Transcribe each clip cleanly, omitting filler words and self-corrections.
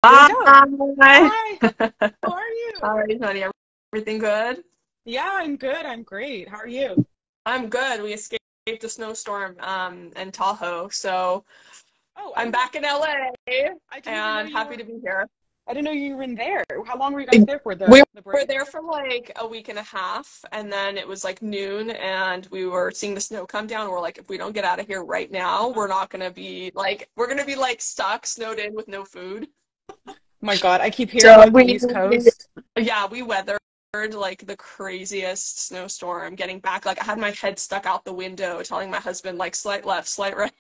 Here we Hi. go. Hi. How are How you? are you, honey? Everything good? Yeah, I'm good. I'm great. How are you? I'm good. We escaped a snowstorm in Tahoe, so Oh, I I'm didn't know. back in LA I didn't even know and you happy were. to be here. I didn't know you were in there. How long were you guys there for We the were break? there for like a week and a half, and then it was like noon, and we were seeing the snow come down. We're like, if we don't get out of here right now, Oh we're not gonna be like, we're gonna be like stuck, snowed in with no food. my God, I keep hearing So about the we, East Coast. yeah, we weathered like the craziest snowstorm getting back. Like I had my head stuck out the window telling my husband like slight left, slight right.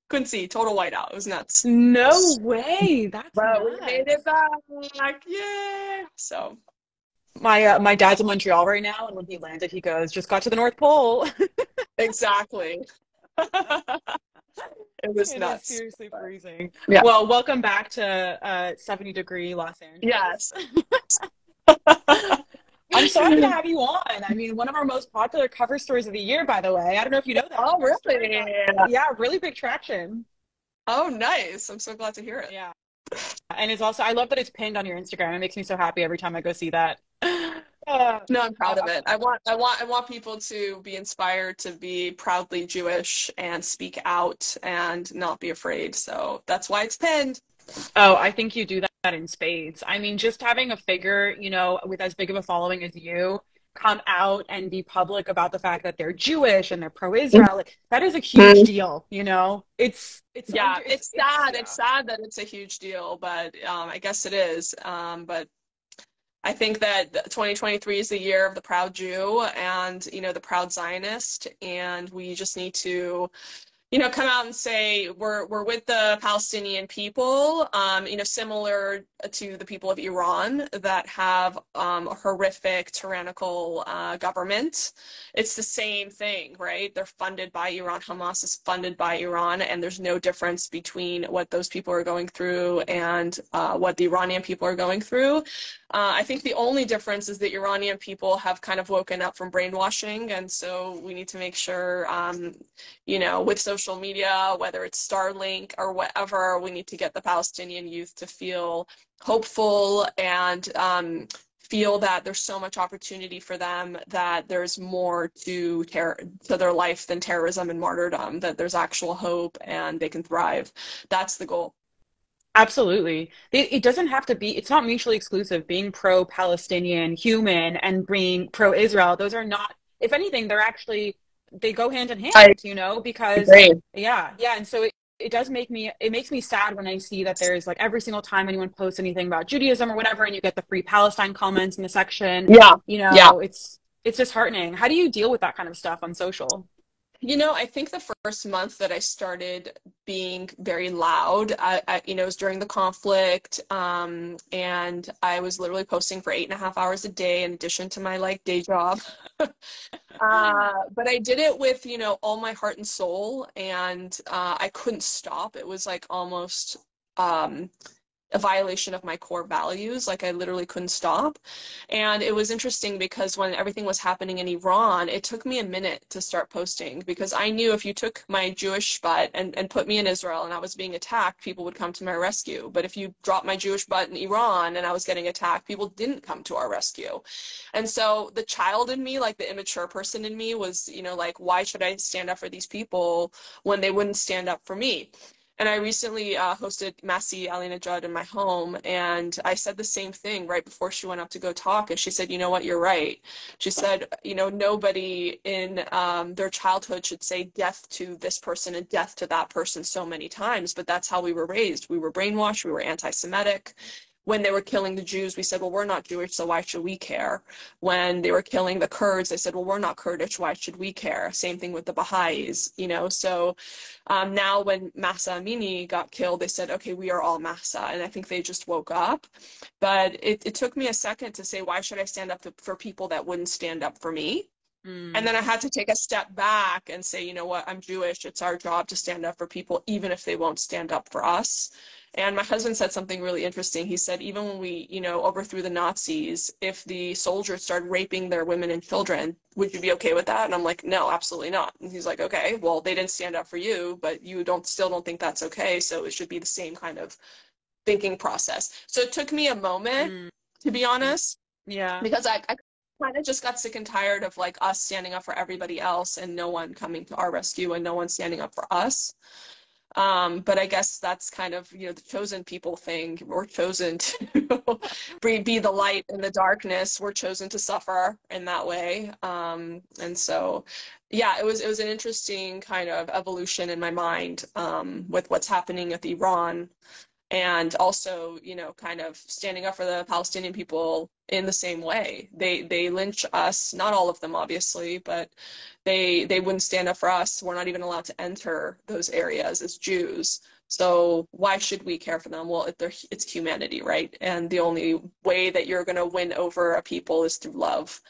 Couldn't see, total whiteout. It was nuts. No way. That's But we made nuts. it back. Yay! So My dad's in Montreal right now, and when he landed, he goes, "Just got to the North Pole." exactly. It was It is nuts. seriously But freezing. yeah. Well, welcome back to 70-degree Los Angeles. Yes. I'm so happy to have you on. I mean, one of our most popular cover stories of the year, by the way. I don't know if you know that, Oh, but your story really? got, yeah, really big traction. Oh, nice. I'm so glad to hear it. Yeah. And it's also, I love that it's pinned on your Instagram. It makes me so happy every time I go see that. No, I'm proud of I'm it. I want people to be inspired to be proudly Jewish and speak out and not be afraid. So that's why it's pinned. Oh, I think you do that in spades. I mean, just having a figure, with as big of a following as you come out and be public about the fact that they're Jewish and they're pro-Israel, like, that is a huge Mhm. deal. It's Yeah, under it's it's sad. It's yeah. sad that it's a huge deal, but I guess it is. But I think that 2023 is the year of the proud Jew and, the proud Zionist, and we just need to come out and say we're with the Palestinian people, similar to the people of Iran that have a horrific, tyrannical government. It's the same thing, right? They're funded by Iran. Hamas is funded by Iran, and there's no difference between what those people are going through and what the Iranian people are going through. I think the only difference is the Iranian people have kind of woken up from brainwashing, and so we need to make sure with social media, whether it's Starlink or whatever, we need to get the Palestinian youth to feel hopeful and feel that there's so much opportunity for them, that there's more to their life than terrorism and martyrdom, that there's actual hope and they can thrive. That's the goal. Absolutely. It doesn't have to be, it's not mutually exclusive. Being pro-Palestinian, human, and being pro-Israel, those are not, if anything, they go hand in I hand, because, agree. yeah, yeah. And so it makes me sad when I see that there's like every single time anyone posts anything about Judaism or whatever, and you get the free Palestine comments in the section, Yeah, yeah. it's disheartening. How do you deal with that kind of stuff on social? I think the first month that I started being very loud, it was during the conflict, and I was literally posting for 8.5 hours a day in addition to my like day job. But I did it with, all my heart and soul, and I couldn't stop. It was like almost um, a violation of my core values. Like I literally couldn't stop. And it was interesting because when everything was happening in Iran, it took me a minute to start posting because I knew if you took my Jewish butt and put me in Israel and I was being attacked, people would come to my rescue. But if you dropped my Jewish butt in Iran and I was getting attacked, people didn't come to our rescue. And so the child in me, like the immature person in me was, like, why should I stand up for these people when they wouldn't stand up for me? And I recently hosted Masih Alinejad in my home, and I said the same thing right before she went up to go talk. And she said, "You know what? You're right." She said, nobody in their childhood should say death to this person and death to that person so many times, but that's how we were raised. We were brainwashed. We were anti-Semitic. When they were killing the Jews, we said, well, we're not Jewish, so why should we care? When they were killing the Kurds, they said, well, we're not Kurdish, why should we care? Same thing with the Baha'is. So now when Masa Amini got killed, they said, okay, we are all Masa. And I think they just woke up. But it took me a second to say, why should I stand up for people that wouldn't stand up for me? And Mm. then I had to take a step back and say, you know what, I'm Jewish. It's our job to stand up for people, even if they won't stand up for us. And my husband said something really interesting. He said, even when we, overthrew the Nazis, if the soldiers started raping their women and children, would you be okay with that? And I'm like, no, absolutely not. And he's like, okay, well, they didn't stand up for you, but you still don't think that's okay. So it should be the same kind of thinking process. So it took me a moment, to be honest, Yeah. because I kind of just got sick and tired of like us standing up for everybody else and no one coming to our rescue and no one standing up for us. But I guess that's kind of, you know, the chosen people thing. We're chosen to be the light in the darkness. We're chosen to suffer in that way. And so, yeah, it was an interesting kind of evolution in my mind, with what's happening with Iran. And also, you know, kind of standing up for the Palestinian people in the same way. They lynch us, not all of them, obviously, but they wouldn't stand up for us. We're not even allowed to enter those areas as Jews. So why should we care for them? Well, it's humanity, right? And the only way that you're going to win over a people is through love.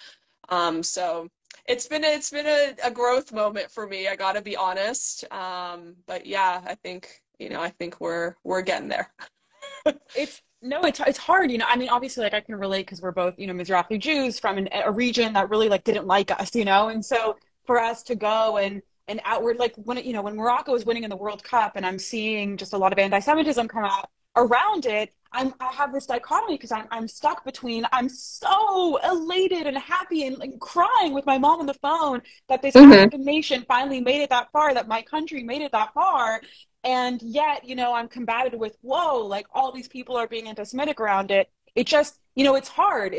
So it's been a growth moment for me. I got to be honest. But yeah, I think, you know, I think we're getting there. It's hard, you know. I mean, obviously, like I can relate because we're both, you know, Mizrahi Jews from a region that really like didn't like us, you know. And so for us to go and outward, like when you know, when Morocco was winning in the World Cup, and I'm seeing just a lot of anti-Semitism come out around it, I have this dichotomy because I'm stuck between I'm so elated and happy and like crying with my mom on the phone that this African nation finally made it that far, that my country made it that far. And yet, you know, I'm combated with, whoa, like all these people are being anti-Semitic around it. It just, you know, it's hard,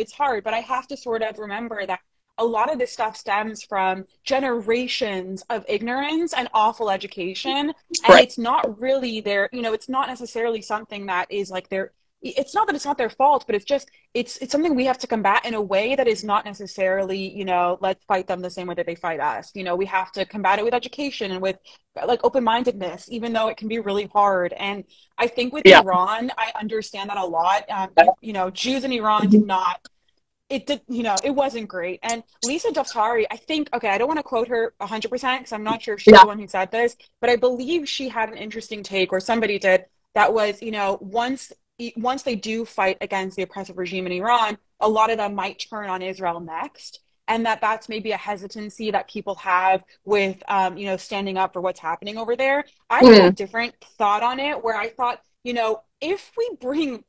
but I have to sort of remember that a lot of this stuff stems from generations of ignorance and awful education. And Right. it's not really their, you know, it's not necessarily something that is like their, it's not that it's not their fault, but it's just, it's something we have to combat in a way that is not necessarily, you know, let's fight them the same way that they fight us. You know, we have to combat it with education and with like open-mindedness, even though it can be really hard. And I think with Yeah. Iran, I understand that a lot. You know, Jews in Iran did not, it did, you know, it wasn't great. And Lisa Daftari, I think, okay, I don't want to quote her 100% because I'm not sure if she's Yeah. the one who said this, but I believe she had an interesting take, or somebody did, that was, you know, once they do fight against the oppressive regime in Iran, a lot of them might turn on Israel next. And that's maybe a hesitancy that people have with, you know, standing up for what's happening over there. I had a different thought on it, where I thought, you know, if we bring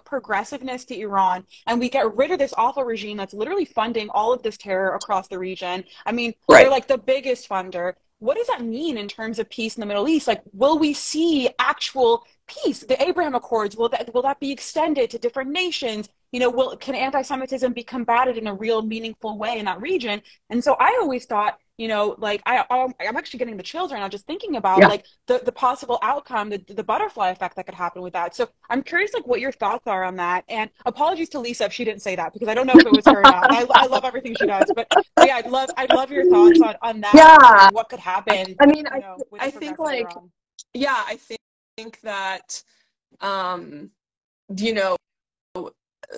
progressiveness to Iran and we get rid of this awful regime that's literally funding all of this terror across the region, I mean, they're Right. like the biggest funder. What does that mean in terms of peace in the Middle East? Like, will we see actual peace? The Abraham Accords, will that be extended to different nations? You know, can anti-Semitism be combated in a real meaningful way in that region? And so I always thought, you know, like I'm actually getting the chills right now just thinking about Yeah. like the possible outcome, the butterfly effect that could happen with that. So I'm curious, like, what your thoughts are on that. And apologies to Lisa if she didn't say that, because I don't know if it was her or not. And I love everything she does, but yeah, I'd love your thoughts on that, Yeah. and what could happen, I mean, you know, with I a think progressive like, Iran. yeah, I think that, um, you know,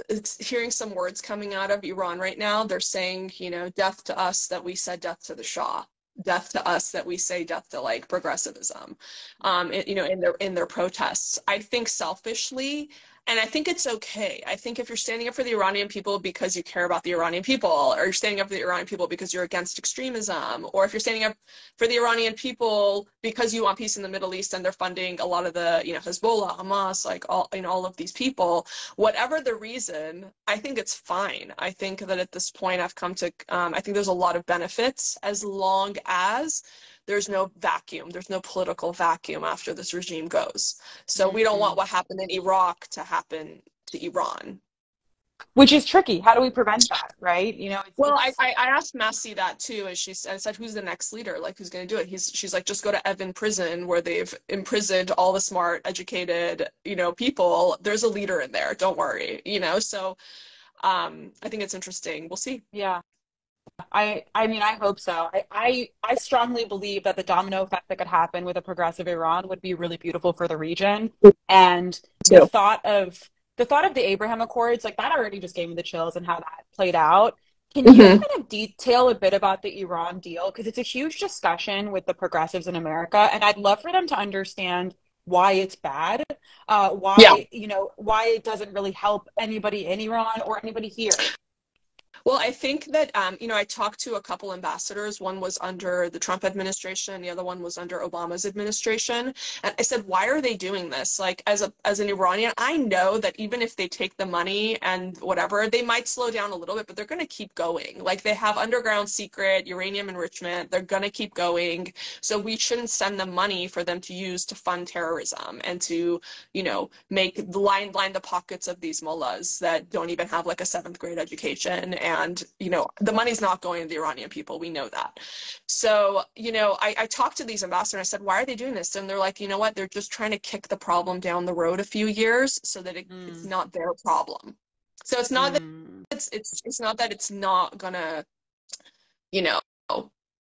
it's hearing some words coming out of Iran right now. They're saying, you know, death to us that we said death to the Shah, death to us that we say death to like progressivism, you know, in their protests. I think selfishly, and I think it's okay. I think if you're standing up for the Iranian people because you care about the Iranian people, or you're standing up for the Iranian people because you're against extremism, or if you're standing up for the Iranian people because you want peace in the Middle East and they're funding a lot of the, you know, Hezbollah, Hamas, like all, you know, all of these people, whatever the reason, I think it's fine. I think that at this point I've come to, I think there's a lot of benefits as long as there's no vacuum, there's no political vacuum after this regime goes. So we don't want what happened in Iraq to happen to Iran. Which is tricky. How do we prevent that, right? You know, Well, I asked Massey that too, and I said, who's the next leader? Like, who's going to do it? She's like, just go to Evin prison, where they've imprisoned all the smart, educated, you know, people. There's a leader in there. Don't worry, you know. So, I think it's interesting. We'll see. yeah. I mean, I hope so. I strongly believe that the domino effect that could happen with a progressive Iran would be really beautiful for the region. And Too. the thought of the Abraham Accords, like that already just gave me the chills, and how that played out. Can you Mm-hmm. kind of detail a bit about the Iran deal? Because it's a huge discussion with the progressives in America, and I'd love for them to understand why it's bad, Yeah. why, you know, why it doesn't really help anybody in Iran or anybody here. Well, I think that, I talked to a couple ambassadors. One was under the Trump administration, the other one was under Obama's administration. And I said, why are they doing this? Like, as an Iranian, I know that even if they take the money and whatever, they might slow down a little bit, but they're going to keep going. Like, they have underground secret uranium enrichment. They're going to keep going. So we shouldn't send them money for them to use to fund terrorism and to, make line the pockets of these mullahs that don't even have like a seventh grade education. And, the money's not going to the Iranian people. We know that. So, I talked to these ambassadors. I said, why are they doing this? And they're like, you know what? They're just trying to kick the problem down the road a few years so that it's not their problem. So it's not that it's not that it's not gonna, you know,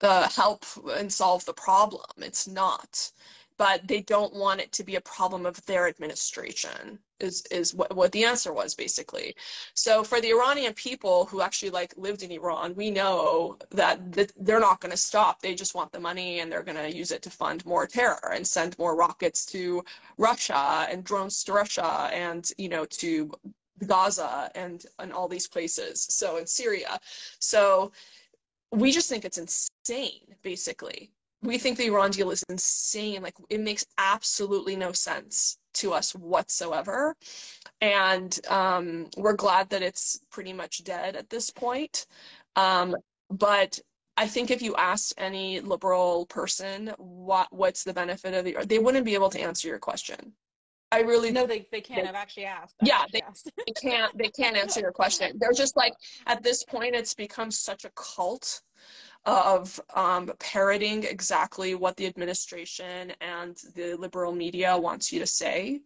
help and solve the problem. It's not. But they don't want it to be a problem of their administration, is what the answer was, basically. So for the Iranian people who actually lived in Iran, we know that they're not going to stop. They just want the money, and they're going to use it to fund more terror and send more rockets to Russia and drones to Russia and, to Gaza and all these places. So in Syria. So we just think it's insane, basically. We think the Iran deal is insane. Like, it makes absolutely no sense to us whatsoever. And we're glad that it's pretty much dead at this point. But I think if you asked any liberal person what's the benefit of they wouldn't be able to answer your question. I really No, they can't. I've actually asked. They can't answer your question. They're just like, at this point, it's become such a cult of parroting exactly what the administration and the liberal media wants you to say,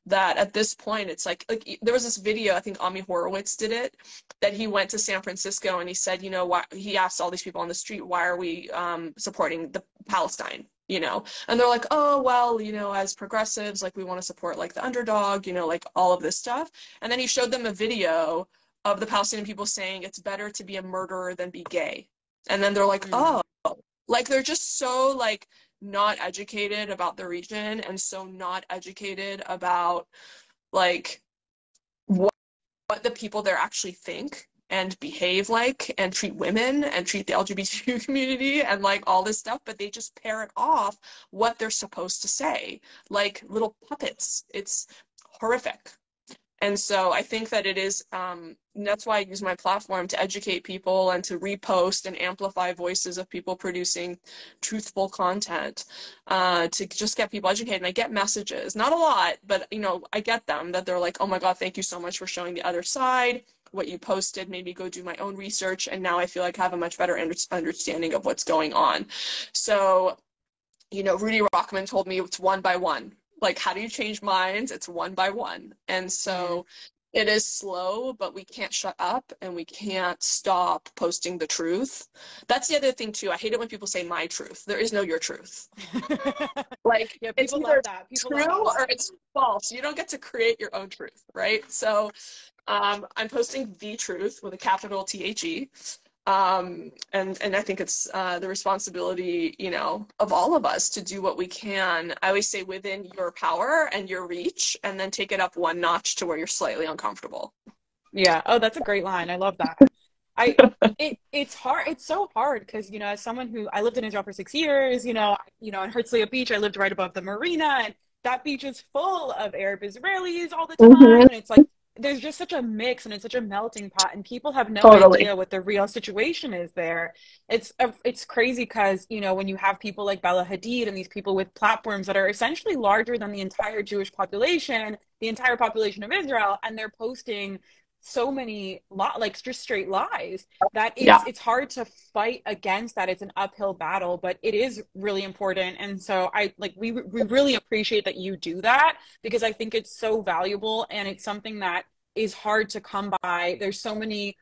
that at this point it's like there was this video, I think Ami Horowitz did it, that he went to San Francisco and he said, why, he asked all these people on the street, why are we supporting the Palestine? And they're like, oh, well, as progressives, we want to support the underdog, all of this stuff. And then he showed them a video of the Palestinian people saying it's better to be a murderer than be gay. And then they're like, oh, they're just so not educated about the region, and so not educated about what the people there actually think and behave like and treat women and treat the LGBTQ community and all this stuff, but they just parrot off what they're supposed to say like little puppets. It's horrific. And so I think that it is, and that's why I use my platform to educate people and to repost and amplify voices of people producing truthful content, to just get people educated. And I get messages, not a lot, but, I get them, that they're like, oh my God, thank you so much for showing the other side. What you posted made me go do my own research. And now I feel like I have a much better understanding of what's going on. So, Rudy Rockman told me it's one by one. How do you change minds? It's one by one. And so it is slow, but we can't shut up and we can't stop posting the truth. That's the other thing too. I hate it when people say my truth. There is no your truth. Yeah, it's people either love that. People true love that. or it's false. You don't get to create your own truth, right? So I'm posting the truth with a capital THE. And I think it's the responsibility, of all of us to do what we can. I always say within your power and your reach, and then take it up one notch to where you're slightly uncomfortable. Yeah. Oh, that's a great line. I love that. It's hard. It's so hard because, as someone who I lived in Israel for 6 years, in Herzliya Beach, I lived right above the marina, and that beach is full of Arab Israelis all the time. And it's there's just such a mix, and it's such a melting pot, and people have no idea what the real situation is there. It's crazy because, when you have people like Bella Hadid and these people with platforms that are essentially larger than the entire Jewish population, the entire population of Israel, and they're posting so many just straight lies, that it's hard to fight against that. It's an uphill battle, but it is really important. And so we really appreciate that you do that, because I think it's so valuable, and it's something that is hard to come by. There's so many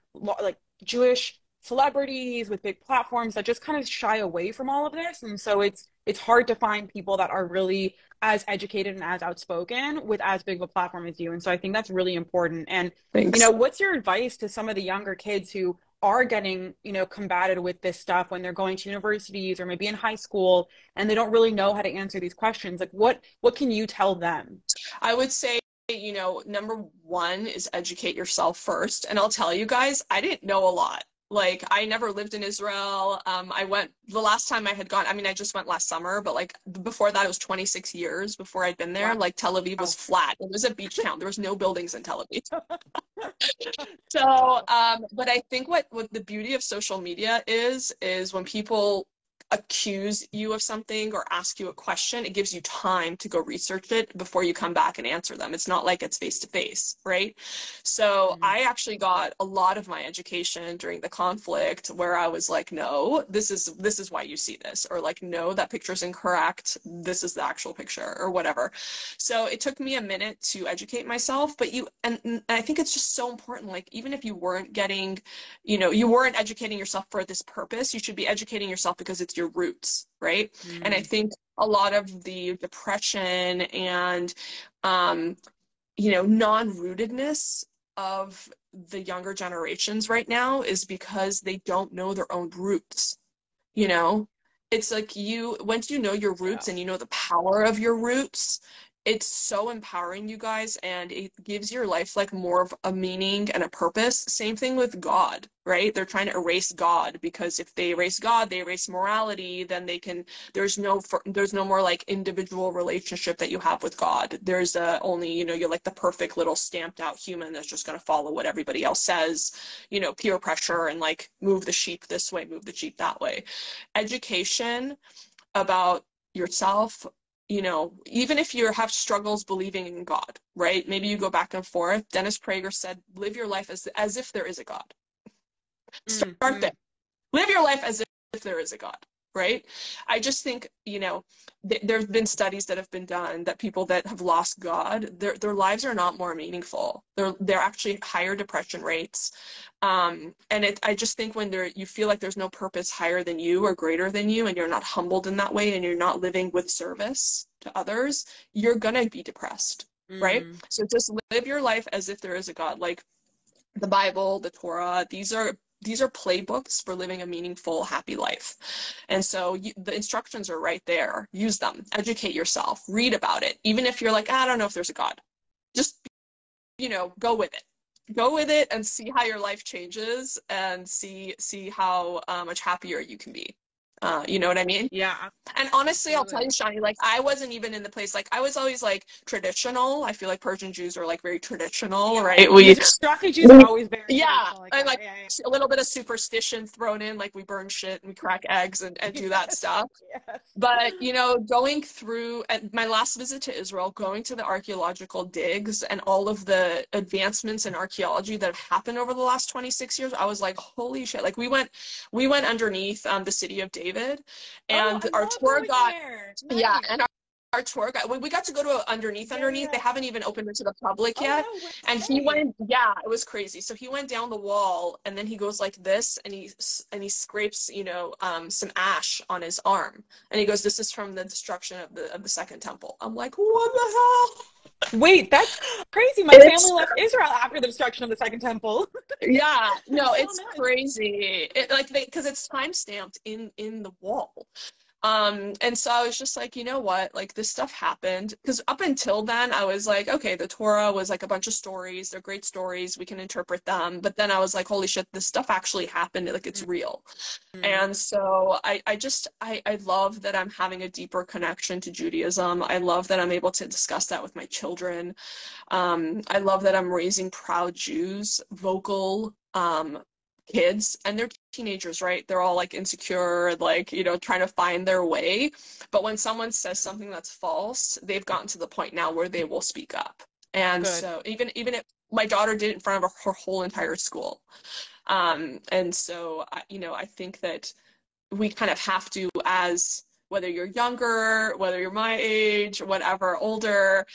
Jewish celebrities with big platforms that just kind of shy away from all of this, and so it's hard to find people that are really as educated and as outspoken with as big of a platform as you. And so I think that's really important. And Thanks. What's your advice to some of the younger kids who are getting combated with this stuff when they're going to universities or maybe in high school, and they don't really know how to answer these questions? What can you tell them? I would say you know, number one is educate yourself first. And I'll tell you guys, I didn't know a lot. Like, I never lived in Israel. I went the last time I had gone, I mean, I just went last summer, but like before that, it was 26 years before I'd been there. Wow. Like, Tel Aviv was flat. It was a beach town. There was no buildings in Tel Aviv. So, but I think what the beauty of social media is when people accuse you of something or ask you a question, it gives you time to go research it before you come back and answer them. It's not like it's face to face, right? So I actually got a lot of my education during the conflict where I was like, no, this is why you see this, or like, no, that picture is incorrect. This is the actual picture, or whatever. So it took me a minute to educate myself, but and I think it's just so important. Like, even if you weren't getting, you know, you weren't educating yourself for this purpose, you should be educating yourself because it's your roots, right? And I think a lot of the depression and, you know, non-rootedness of the younger generations right now is because they don't know their own roots, you know? It's like once you know your roots and you know the power of your roots, it's so empowering, you guys, and it gives your life like more of a meaning and a purpose. Same thing with God, right? They're trying to erase God because if they erase God, they erase morality, then there's no more like individual relationship that you have with God. There's only, you know, you're like the perfect little stamped out human that's just going to follow what everybody else says, you know, peer pressure and like move the sheep this way, move the sheep that way. Education about yourself, you know, even if you have struggles believing in God, right? Maybe you go back and forth. Dennis Prager said, live your life as if there is a God. Start there. Live your life as if there is a God, right? I just think, you know, there have been studies that have been done that people that have lost God, their lives are not more meaningful. They're actually higher depression rates. And I just think when you feel like there's no purpose higher than you or greater than you, and you're not humbled in that way, and you're not living with service to others, you're gonna be depressed, right? So just live your life as if there is a God. Like the Bible, the Torah, these are playbooks for living a meaningful, happy life. And so the instructions are right there. Use them. Educate yourself. Read about it. Even if you're like, I don't know if there's a God. Just, you know, go with it. Go with it and see how your life changes and see how much happier you can be. You know what I mean? Yeah. And honestly, Absolutely. I'll tell you, Shani, like I wasn't even in the place, like I was always like traditional. I feel like Persian Jews are like very traditional, right? Mizrahi Jews are always very traditional like and that. like a little bit of superstition thrown in, like we burn shit and we crack eggs and do that stuff. Yes. But, you know, going through at my last visit to Israel, going to the archaeological digs and all of the advancements in archaeology that have happened over the last 26 years, I was like, holy shit. Like we went underneath the city of David, and our tour guide, yeah, and our tour guide, we got to go to underneath. They haven't even opened it to the public yet. No And he went, it was crazy. So he went down the wall and then he goes like this and he scrapes, you know, some ash on his arm. And he goes, this is from the destruction of the second temple. I'm like, what the hell? Wait, that's crazy. My family left Israel after the destruction of the second temple. Yeah, no, it's crazy. Because it's time stamped in the wall. And so I was just like, you know what, like this stuff happened. Because up until then, I was like, okay, the Torah was like a bunch of stories. They're great stories. We can interpret them. But then I was like, holy shit, this stuff actually happened. Like it's real. And so I love that I'm having a deeper connection to Judaism. I love that I'm able to discuss that with my children. I love that I'm raising proud Jews, vocal, kids, and they're teenagers, right? They're all like insecure, like, you know, trying to find their way. But when someone says something that's false, they've gotten to the point now where they will speak up. And so even if my daughter did it in front of her whole entire school. And so, you know, I think that we kind of have to, as whether you're younger, whether you're my age, whatever, older,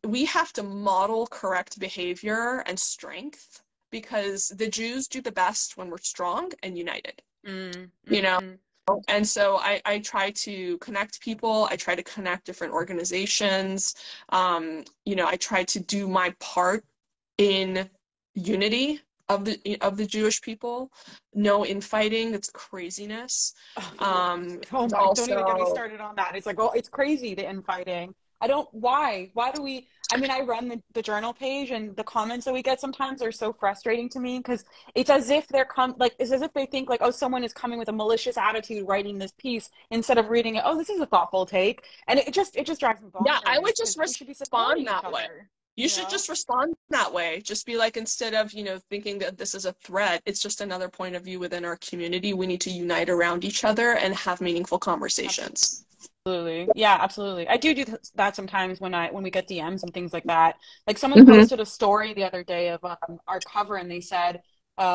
we have to model correct behavior and strength, because the Jews do the best when we're strong and united, you know? And so I try to connect people. I try to connect different organizations. You know, I try to do my part in unity of the Jewish people. No infighting. It's craziness. Don't even get me started on that. It's like, oh, it's crazy, the infighting. Why do we, I mean, I run the journal page, and the comments that we get sometimes are so frustrating to me because it's as if it's as if they think like, oh, someone is coming with a malicious attitude writing this piece instead of reading it. Oh, this is a thoughtful take, and it just drives me Yeah, I would bonkers just because we should be supporting respond each that way. other. You should just respond that way. Just be like, instead of, thinking that this is a threat, it's just another point of view within our community. We need to unite around each other and have meaningful conversations. Absolutely. Yeah, absolutely. I do that sometimes when we get DMs and things like that. Like someone Hmm. posted a story the other day of our cover, and they said,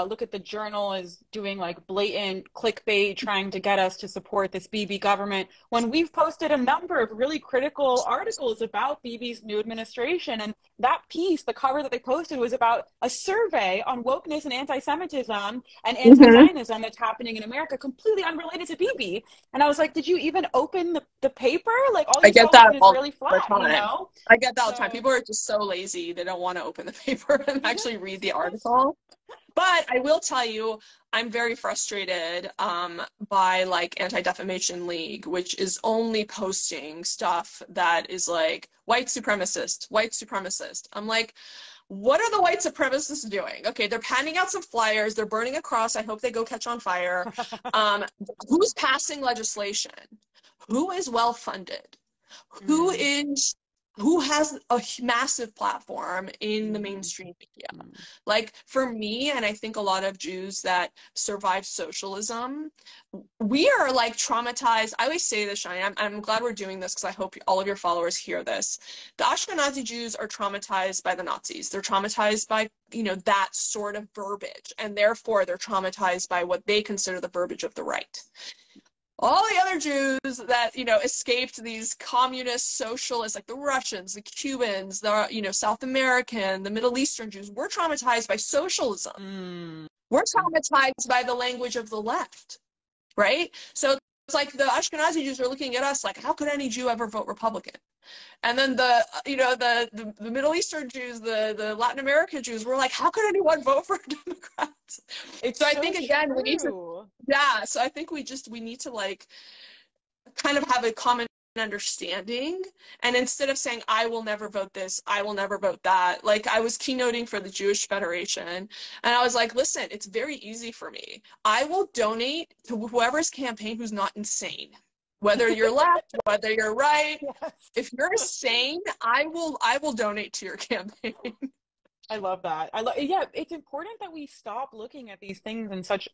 look at the journal is doing like blatant clickbait trying to get us to support this BB government when we've posted a number of really critical articles about BB's new administration. And that piece, the cover that they posted, was about a survey on wokeness and anti-Semitism and Hmm. anti-Zionism that's happening in America, completely unrelated to BB. And I was like, did you even open the paper? Like all I you get saw was that an all Israeli the flag, you time. know? I get that all the time. So People are just so lazy. They don't want to open the paper and yes, actually read the yes. article. But I will tell you, I'm very frustrated by like Anti-Defamation League, which is only posting stuff that is like white supremacist, white supremacist. I'm like, what are the white supremacists doing? Okay, they're handing out some flyers, they're burning a cross. I hope they go catch on fire. Um, who's passing legislation? Who is well funded? Who Mm, is who has a massive platform in the mm, mainstream media? mm. Like for me, and I think a lot of Jews that survived socialism, we are like traumatized. I always say this, Shani. I'm glad we're doing this because I hope all of your followers hear this. The Ashkenazi Jews are traumatized by the Nazis. They're traumatized by, that sort of verbiage, and therefore they're traumatized by what they consider the verbiage of the right. All the other Jews that, escaped these communist socialists, like the Russians, the Cubans, the, South American, the Middle Eastern Jews, were traumatized by socialism. Mm. We're traumatized by the language of the left, right? So it's like the Ashkenazi Jews are looking at us like, how could any Jew ever vote Republican? And then the Middle Eastern Jews, the Latin American Jews were like, how could anyone vote for Democrats? It's So I so think again, we need to, true. yeah, so I think we need to like kind of have a common understanding, and instead of saying I will never vote this, I will never vote that, like I was keynoting for the Jewish Federation, and I was like, listen, it's very easy for me. I will donate to whoever's campaign who's not insane, whether you're left, whether you're right. Yes. If you're sane, I will donate to your campaign. I love that. Yeah, it's important that we stop looking at these things in such,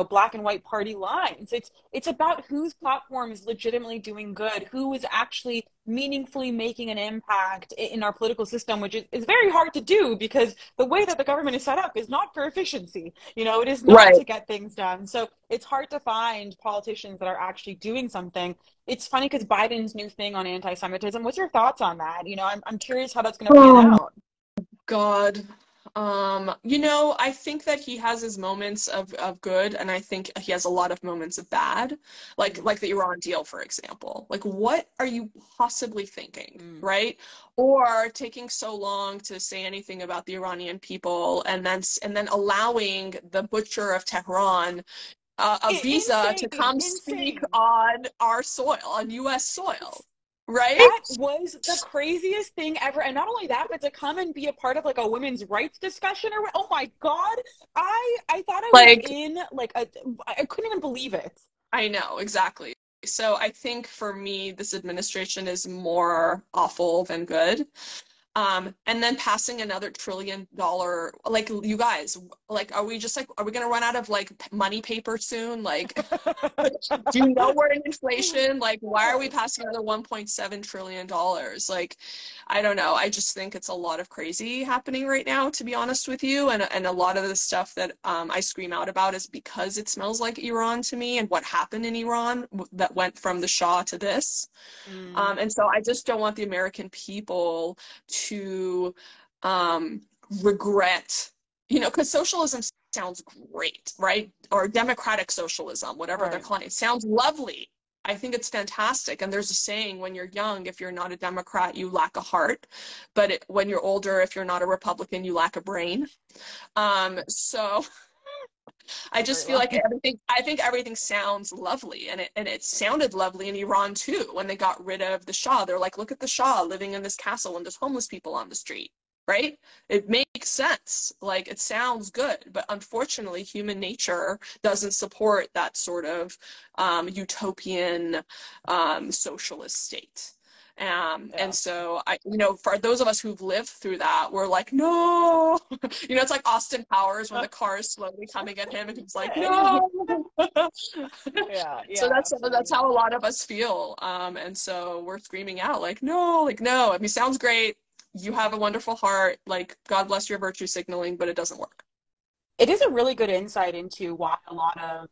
black and white party lines. It's about whose platform is legitimately doing good, who is actually meaningfully making an impact in our political system, which is very hard to do because the way that the government is set up is not for efficiency. It is not Right. to get things done. So it's hard to find politicians that are actually doing something. It's funny because Biden's new thing on anti-Semitism. What's your thoughts on that? I'm curious how that's going to pan Oh out. God. I think that he has his moments of good, and I think he has a lot of moments of bad, like the Iran deal, for example. Like, what are you possibly thinking, Mm. right? Or taking so long to say anything about the Iranian people, and then allowing the butcher of Tehran a visa to Insane, come speak insane. on our soil, on U.S. soil, right? That was the craziest thing ever. And not only that, but to come and be a part of like a women's rights discussion or oh my God. I thought I was Like, in like I couldn't even believe it. I know, exactly. So I think for me, this administration is more awful than good. And then passing another $1 trillion, like you guys, like, are we gonna run out of like money paper soon? Like, do you know we're in inflation? Like, why are we passing another $1.7 trillion? Like, I don't know. I just think it's a lot of crazy happening right now, to be honest with you. And a lot of the stuff that I scream out about is because it smells like Iran to me and what happened in Iran that went from the Shah to this. Mm. And so I just don't want the American people to regret, because socialism sounds great, right? Or democratic socialism, whatever they're Right. calling it, sounds lovely. I think it's fantastic. And there's a saying, when you're young, if you're not a Democrat, you lack a heart. But when you're older, if you're not a Republican, you lack a brain. So I It's a just great feel like line. I think everything sounds lovely, and it sounded lovely in Iran too when they got rid of the Shah. They're like, look at the Shah living in this castle and there's homeless people on the street, right? It makes sense. Like, it sounds good, but unfortunately, human nature doesn't support that sort of utopian socialist state. And Yeah. so for those of us who've lived through that, we're like, no, it's like Austin Powers when the car is slowly coming at him and he's like, no. Yeah, So yeah, that's how absolutely. a lot of us feel. And so we're screaming out like, no, like, no. I mean, sounds great. You have a wonderful heart. Like, God bless your virtue signaling, but it doesn't work. It is a really good insight into why a lot of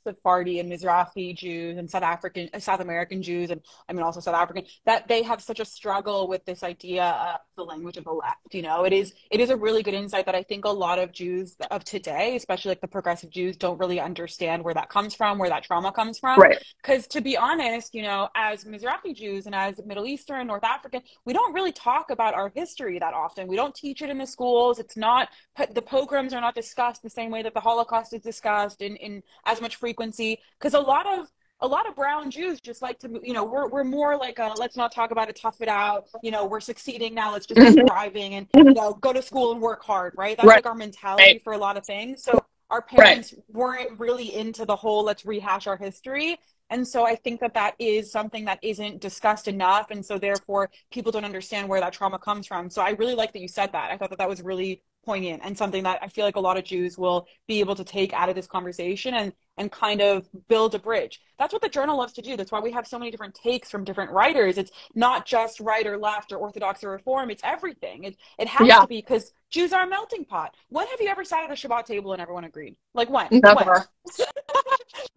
Sephardi and Mizrahi Jews and South American Jews, and I mean also South African, that they have such a struggle with this idea of the language of the left. It is a really good insight that I think a lot of Jews of today, especially like the progressive Jews, don't really understand where that comes from, where that trauma comes from. Right. Because to be honest, as Mizrahi Jews and as Middle Eastern, North African, we don't really talk about our history that often. We don't teach it in the schools. It's not the pogroms are not discussed the same way that the Holocaust is discussed in as much frequency, because a lot of brown Jews just like to, we're more like let's not talk about it, tough it out. We're succeeding now. Let's just keep Mhm. thriving and Mhm. go to school and work hard, right? That's Right. like our mentality Right. for a lot of things. So our Right. parents weren't really into the whole let's rehash our history. And so I think that is something that isn't discussed enough. And so therefore people don't understand where that trauma comes from. So I really like that you said that. I thought that was really poignant and something that I feel like a lot of Jews will be able to take out of this conversation and kind of build a bridge. That's what the journal loves to do. That's why we have so many different takes from different writers. It's not just right or left or orthodox or reform. It's everything. It has Yeah. to be, because Jews are a melting pot. When have you ever sat at a Shabbat table and everyone agreed? Like when? Never.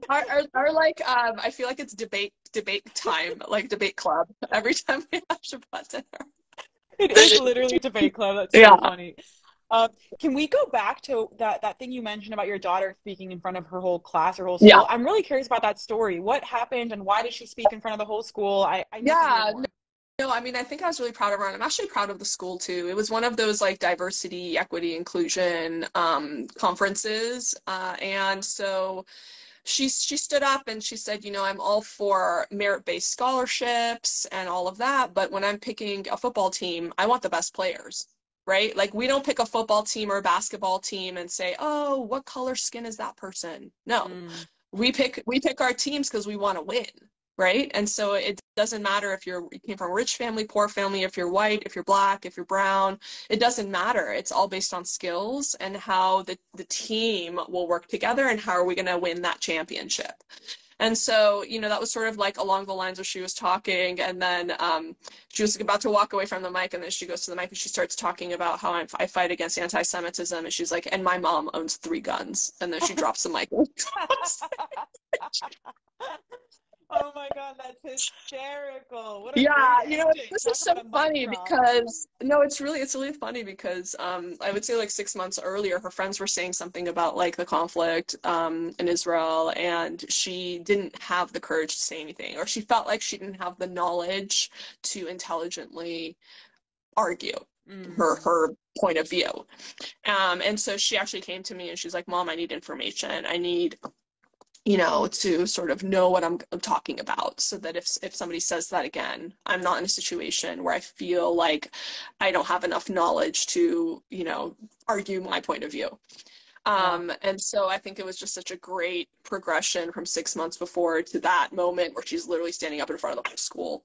Our like I feel like it's debate time, like debate club every time we have Shabbat dinner. It is literally debate club. That's so Yeah. funny. Uh, can we go back to that thing you mentioned about your daughter speaking in front of her whole class, her whole Yeah. school? I'm really curious about that story. What happened and why did she speak in front of the whole school? I need to hear Yeah. more. No, I mean, I think I was really proud of her, and I'm actually proud of the school too. It was one of those like diversity, equity, inclusion conferences, and so she stood up and she said, I'm all for merit-based scholarships and all of that, but when I'm picking a football team, I want the best players, right? Like, we don't pick a football team or a basketball team and say, oh, what color skin is that person? No, Mm, we pick our teams because we want to win, right? And so it doesn't matter if you came from a rich family, poor family, if you're white, if you're black, if you're brown, it doesn't matter. It's all based on skills and how the team will work together and how are we going to win that championship. And so, that was sort of like along the lines of she was talking, and then she was about to walk away from the mic, and then she goes to the mic and she starts talking about how I fight against anti-Semitism, and she's like, and my mom owns 3 guns, and then she drops the mic. oh my God, that's hysterical. What a great Yeah, ending. this is Talk so about a mic funny drop. because no, it's really funny because I would say like 6 months earlier, her friends were saying something about like the conflict in Israel, and she didn't have the courage to say anything, or she felt like she didn't have the knowledge to intelligently argue Mm. her point of view. And so she actually came to me and she's like, Mom, I need information. I need to sort of know what I'm talking about, so that if somebody says that again, I'm not in a situation where I feel like I don't have enough knowledge to, argue my point of view. Yeah. And so I think it was just such a great progression from 6 months before to that moment where she's literally standing up in front of the whole school.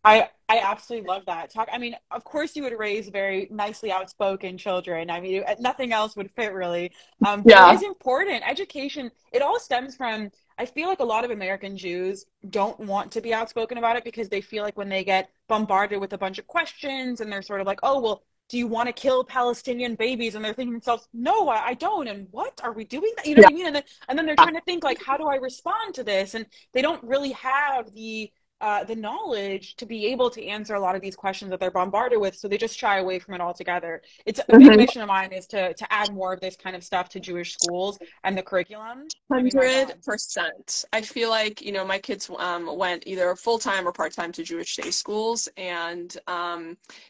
I absolutely love that talk. I mean, of course you would raise very nicely outspoken children. I mean, nothing else would fit really. But it Yeah. is important. Education, it all stems from, I feel like a lot of American Jews don't want to be outspoken about it because they feel like when they get bombarded with a bunch of questions and they're sort of like, oh, well, do you want to kill Palestinian babies? And they're thinking to themselves, no, I don't. And what are we doing that? You know Yeah. what I mean? And then they're trying to think like, how do I respond to this? And they don't really have the knowledge to be able to answer a lot of these questions that they're bombarded with, so they just shy away from it altogether. It's a big mission of mine is to add more of this kind of stuff to Jewish schools and the curriculum. I mean, my God. 100%. I feel like, you know, my kids went either full-time or part-time to Jewish day schools, and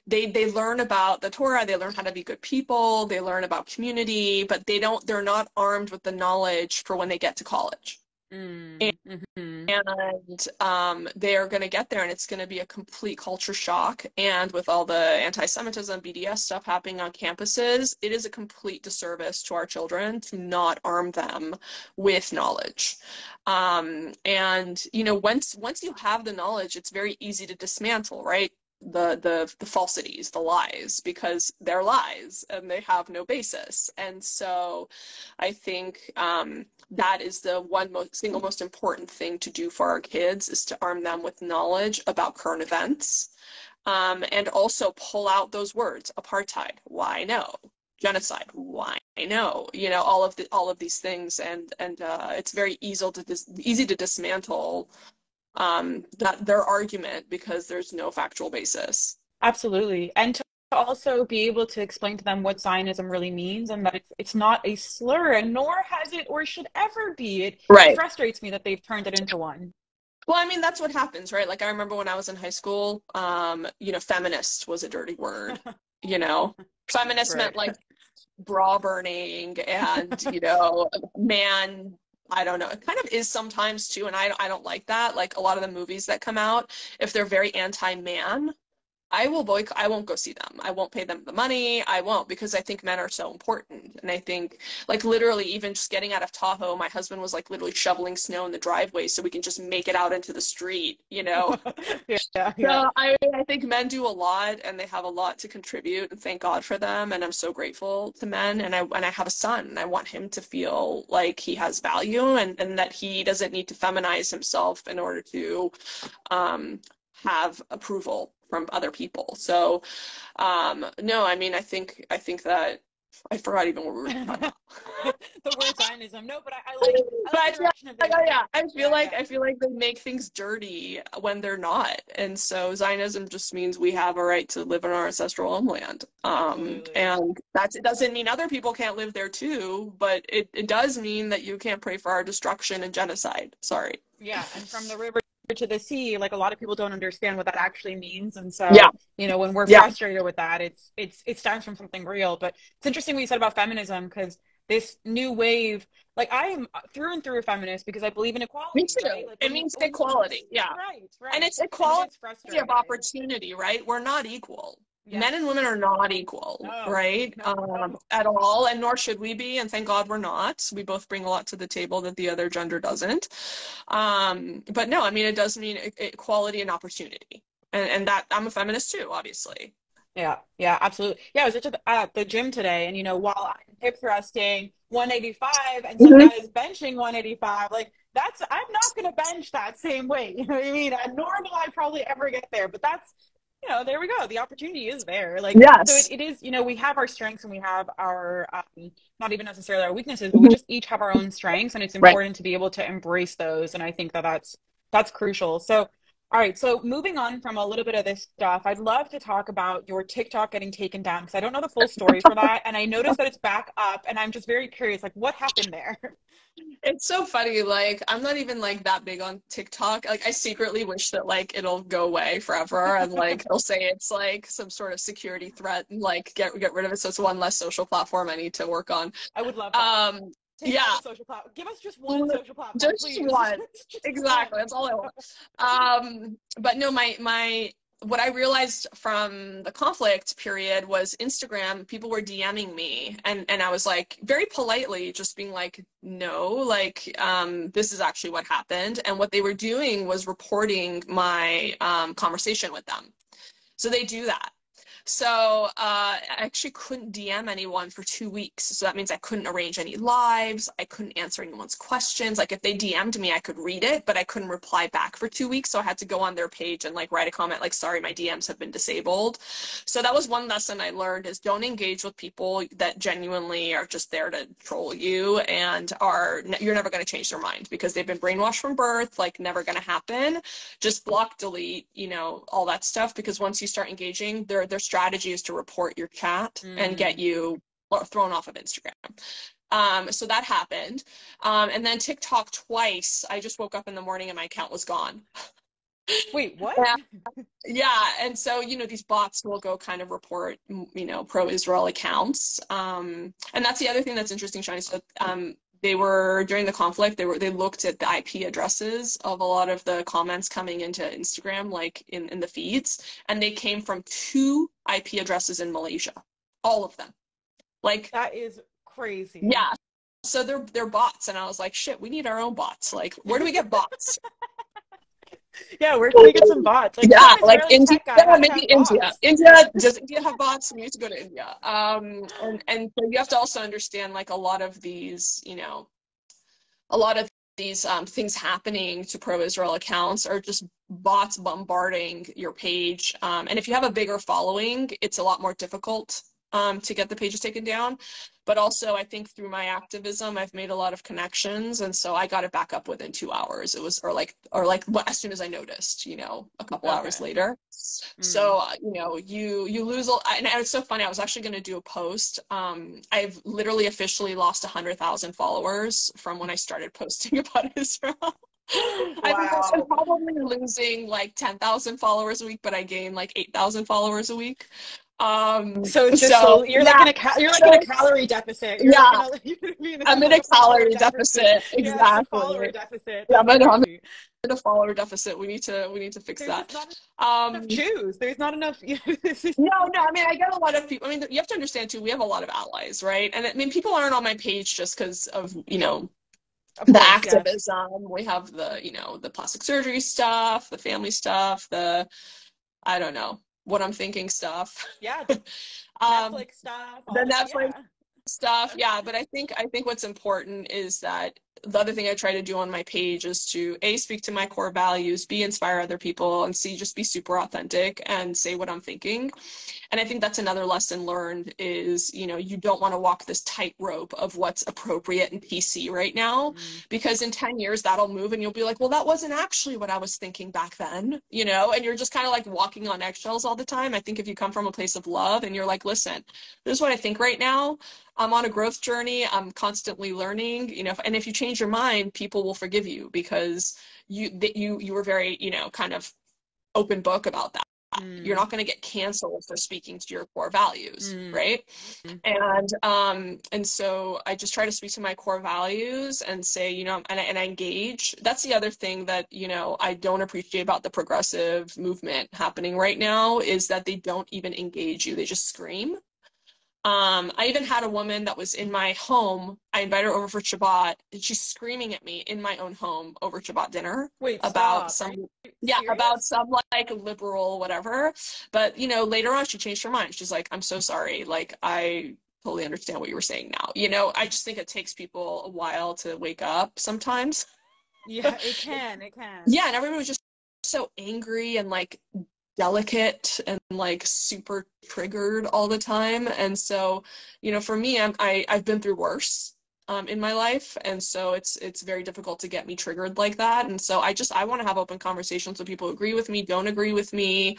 they learn about the Torah, they learn how to be good people, they learn about community, but they're not armed with the knowledge for when they get to college. And they're going to get there, and it's going to be a complete culture shock. And with all the anti-Semitism, BDS stuff happening on campuses, it is a complete disservice to our children to not arm them with knowledge. And, you know, once you have the knowledge, it's very easy to dismantle, right? The falsities, the lies, because they're lies and they have no basis. And so I think that is the single most important thing to do for our kids, is to arm them with knowledge about current events, and also pull out those words: apartheid, why no? Genocide, why no? You know, all of these things, and it's very easy to dismantle their argument because there's no factual basis. Absolutely. And to also be able to explain to them what Zionism really means, and that it's not a slur, and nor has it or should ever be. It frustrates me that they've turned it into one. Well, I mean, that's what happens, right? Like, I remember when I was in high school, you know, feminist was a dirty word, you know. Feminist meant like bra burning and, you know, man, I don't know. It kind of is sometimes too, and I don't like that. Like, a lot of the movies that come out, if they're very anti-man, I won't go see them. I won't pay them the money. I won't, because I think men are so important. And I think, like, literally, even just getting out of Tahoe, my husband was like literally shoveling snow in the driveway so we can just make it out into the street, you know? Yeah. So I think men do a lot, and they have a lot to contribute, and thank God for them. And I'm so grateful to men. And I have a son, and I want him to feel like he has value, and that he doesn't need to feminize himself in order to have approval from other people. So no, I mean, I think that I forgot even what we were talking about. The word Zionism. No, but I like the direction of this. I feel like they make things dirty when they're not. And so Zionism just means we have a right to live in our ancestral homeland. And it doesn't mean other people can't live there too, but it does mean that you can't pray for our destruction and genocide. Sorry. Yeah, and from the river to the sea, like, a lot of people don't understand what that actually means. And so, you know, when we're frustrated with that, it stems from something real. But it's interesting what you said about feminism, because this new wave, like, I am through and through a feminist because I believe in equality. Me too. Right? Like, it means equality. Right. And it's equality of opportunity, right? We're not equal. Yes. Men and women are not equal, right? No. At all, and nor should we be, and thank God we're not. We both bring a lot to the table that the other gender doesn't. But no, I mean, it does mean equality and opportunity, and that I'm a feminist too, obviously. Yeah, absolutely. Yeah, I was at the gym today, and, you know, while I'm hip thrusting 185 and some guys benching 185, like, I'm not going to bench that same weight. You know what I mean? And nor will I probably ever get there, but that's, you know, there we go. The opportunity is there. Like, yes. So it is, you know, we have our strengths and we have our, not even necessarily our weaknesses, but we just each have our own strengths, and it's important to be able to embrace those. And I think that's crucial. So, all right. So moving on from a little bit of this stuff, I'd love to talk about your TikTok getting taken down, because I don't know the full story for that. And I noticed that it's back up, and I'm just very curious, like, what happened there? It's so funny. Like, I'm not even like that big on TikTok. Like, I secretly wish that like it'll go away forever, and like they'll say it's like some sort of security threat, and like get rid of it. So it's one less social platform I need to work on. I would love that. Social platform. Give us just one social platform, just please. One. Exactly. That's all I want. But no, what I realized from the conflict period was Instagram, people were DMing me, and I was like, very politely just being like, no, like, this is actually what happened. And what they were doing was reporting my conversation with them. So they do that. So I actually couldn't DM anyone for 2 weeks. So that means I couldn't arrange any lives. I couldn't answer anyone's questions. Like if they DM'd me, I could read it, but I couldn't reply back for 2 weeks. So I had to go on their page and like write a comment like, sorry, my DMs have been disabled. So that was one lesson I learned, is don't engage with people that genuinely are just there to troll you and you're never going to change their mind because they've been brainwashed from birth, like never going to happen. Just block, delete, all that stuff, because once you start engaging, their strategy is to report your chat and get you thrown off of Instagram. So that happened. And then TikTok twice. I just woke up in the morning and my account was gone. Wait, what? Yeah. And so, these bots will go kind of report, pro-Israel accounts. And that's the other thing that's interesting, Shani. So, they were, during the conflict, they looked at the IP addresses of a lot of the comments coming into Instagram, like in the feeds, and they came from 2 IP addresses in Malaysia, all of them. Like, that is crazy. Yeah. So they're bots, and I was like, shit, we need our own bots. Like, where do we get bots? Yeah, where can we get some bots? Like, yeah, like India, maybe India. India, does India have bots? We need to go to India. And so you have to also understand, like, a lot of these things happening to pro-Israel accounts are just bots bombarding your page. And if you have a bigger following, it's a lot more difficult to get the pages taken down. But also, I think through my activism, I've made a lot of connections, and so I got it back up within 2 hours. It was, or like as soon as I noticed, a couple hours later. So, you lose, and it's so funny. I was actually going to do a post. I've literally officially lost 100,000 followers from when I started posting about Israel. Wow. I'm probably losing like 10,000 followers a week, but I gain like 8,000 followers a week. So it's just you're like in a calorie deficit. I'm in a calorie deficit. Exactly. Yeah, follower deficit. Yeah, but I'm in a follower deficit. We need to fix that. There's not enough. No. I mean, I get a lot of people. I mean, you have to understand too. We have a lot of allies, right? And I mean, people aren't on my page just because of the activism. Yes. We have the plastic surgery stuff, the family stuff, I don't know what I'm thinking stuff. Yeah. Netflix stuff. The Netflix stuff. Yeah. But I think what's important is that the other thing I try to do on my page is to speak to my core values, inspire other people, and just be super authentic and say what I'm thinking. And I think that's another lesson learned is, you don't want to walk this tightrope of what's appropriate and PC right now, because in 10 years that'll move and you'll be like, well, that wasn't actually what I was thinking back then, and you're just kind of like walking on eggshells all the time. I think if you come from a place of love and you're like, listen, this is what I think right now. I'm on a growth journey. I'm constantly learning, and if you change your mind, people will forgive you because you were very, kind of open book about that. You're not going to get canceled for speaking to your core values, right? And so I just try to speak to my core values and say, and I engage. That's the other thing that, I don't appreciate about the progressive movement happening right now is that they don't even engage you. They just scream. I even had a woman that was in my home. I invited her over for Shabbat, and she's screaming at me in my own home over Shabbat dinner. Wait, about stop. about some like liberal whatever. But later on she changed her mind. She's like, I'm so sorry. Like, I totally understand what you were saying now. I just think it takes people a while to wake up sometimes. Yeah, it can. Yeah, and everyone was just so angry and like delicate and like super triggered all the time. And so, for me, I've been through worse in my life, and so it's very difficult to get me triggered like that. And so I want to have open conversations with people who agree with me, don't agree with me,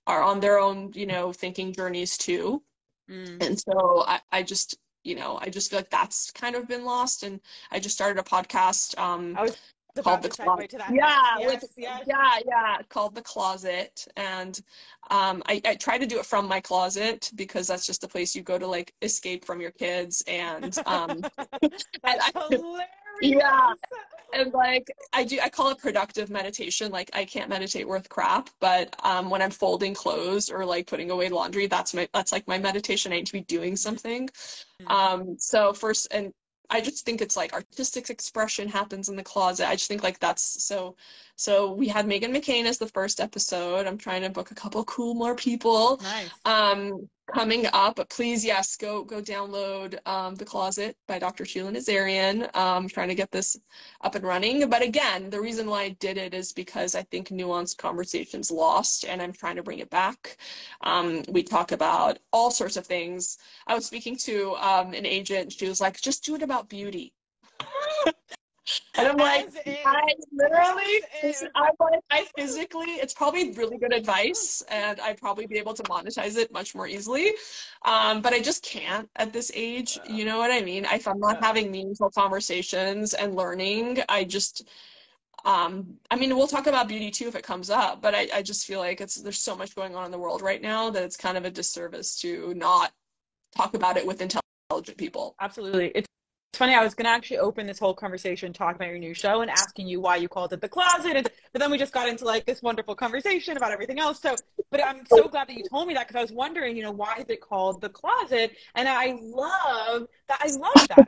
are on their own thinking journeys too. And so I just feel like that's kind of been lost. And I just started a podcast called The Closet. Called The Closet. And I try to do it from my closet because that's just the place you go to like escape from your kids. And that's hilarious. Yeah. And like I call it productive meditation. Like, I can't meditate worth crap, but when I'm folding clothes or like putting away laundry, that's like my meditation. I need to be doing something. So first, and I just think it's like artistic expression happens in the closet. I just think like that's so we had Megan McCain as the first episode. I'm trying to book a couple cool more people Nice. coming up. But please, yes, go download The Closet by Dr. Sheila Nazarian. Trying to get this up and running. But again, the reason why I did it is because I think nuanced conversations lost, and I'm trying to bring it back. We talk about all sorts of things. I was speaking to an agent. She was like, just do it about beauty. And I'm like, I literally, I physically, it's probably really good advice, and I'd probably be able to monetize it much more easily. But I just can't at this age. You know what I mean? If I'm not having meaningful conversations and learning, I just, I mean, we'll talk about beauty too if it comes up, but I just feel like there's so much going on in the world right now that it's kind of a disservice to not talk about it with intelligent people. Absolutely. It's funny, I was going to actually open this whole conversation talking about your new show and asking you why you called it The Closet, but then we just got into like this wonderful conversation about everything else. So, but I'm so glad that you told me that, because I was wondering, you know, why is it called The Closet? And I love that.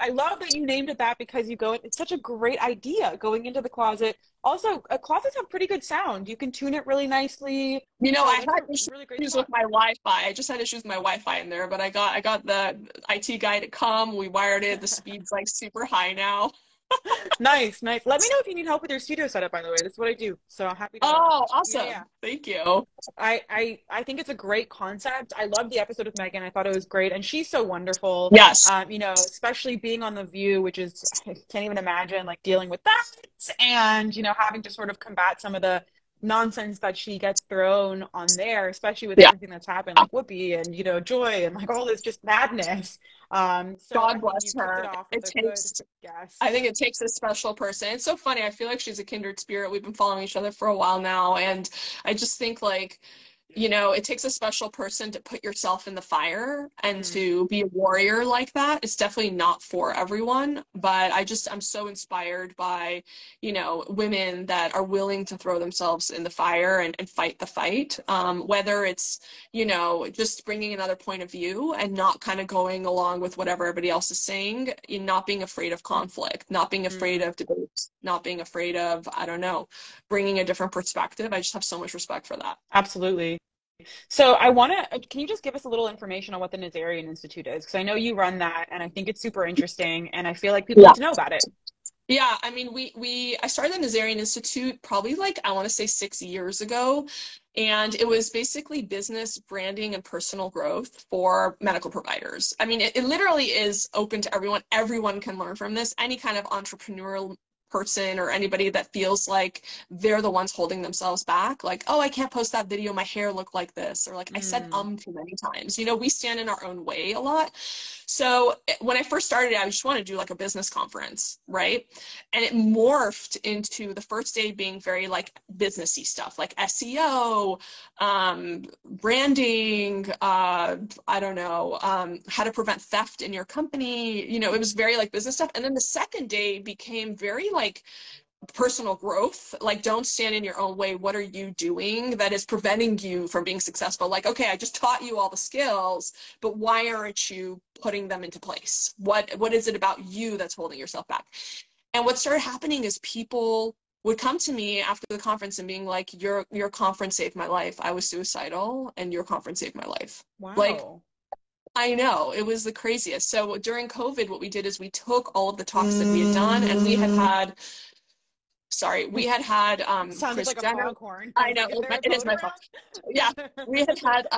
I love that you named it that, because it's such a great idea, going into the closet. Also, closets have pretty good sound. You can tune it really nicely. You know, So I had really great issues with my Wi-Fi. I just had issues with my Wi-Fi in there, but I got the IT guy to come. We wired it. The speed's like super high now. Nice. Let me know if you need help with your studio setup, by the way. This is what I do. So I'm happy to. Oh, awesome. Yeah. Thank you. I think it's a great concept. I loved the episode with Megan. I thought it was great. And she's so wonderful. Yes. You know, especially being on The View, which is, I can't even imagine like dealing with that, and, you know, having to sort of combat some of the nonsense that she gets thrown on there, especially with everything that's happened, like Whoopi and, you know, Joy and like all this just madness. So God bless her. I think it takes a special person. It's so funny. I feel like she's a kindred spirit. We've been following each other for a while now, and I just think like, you know, it takes a special person to put yourself in the fire and to be a warrior like that. It's definitely not for everyone, but I'm so inspired by, you know, women that are willing to throw themselves in the fire and fight the fight. Whether it's, you know, just bringing another point of view and not kind of going along with whatever everybody else is saying, not being afraid of conflict, not being afraid of debate, not being afraid of, I don't know, bringing a different perspective. I just have so much respect for that. Absolutely. So can you just give us a little information on what the Nazarian Institute is? Because I know you run that, and I think it's super interesting, and I feel like people need to know about it. Yeah, I mean, I started the Nazarian Institute probably like, I want to say 6 years ago. And it was basically business, branding, and personal growth for medical providers. I mean, it literally is open to everyone. Everyone can learn from this. Any kind of entrepreneurial person or anybody that feels like they're the ones holding themselves back, like, oh, I can't post that video, my hair looked like this, or like I said too many times. You know, we stand in our own way a lot. So when I first started, I just wanted to do like a business conference, right? And it morphed into the first day being very like businessy stuff, like SEO, branding, I don't know, how to prevent theft in your company. You know, it was very like business stuff. And then the second day became very like personal growth, like don't stand in your own way. What are you doing that is preventing you from being successful? Like, okay, I just taught you all the skills, but why aren't you putting them into place? What is it about you that's holding yourself back? And what started happening is people would come to me after the conference and being like, your conference saved my life. I was suicidal and your conference saved my life. Wow. Like, I know, it was the craziest. So during COVID, what we did is we took all of the talks that we had done, and we had Sounded Kris like Jenner. a foghorn. I know, it is my fault. Yeah, we had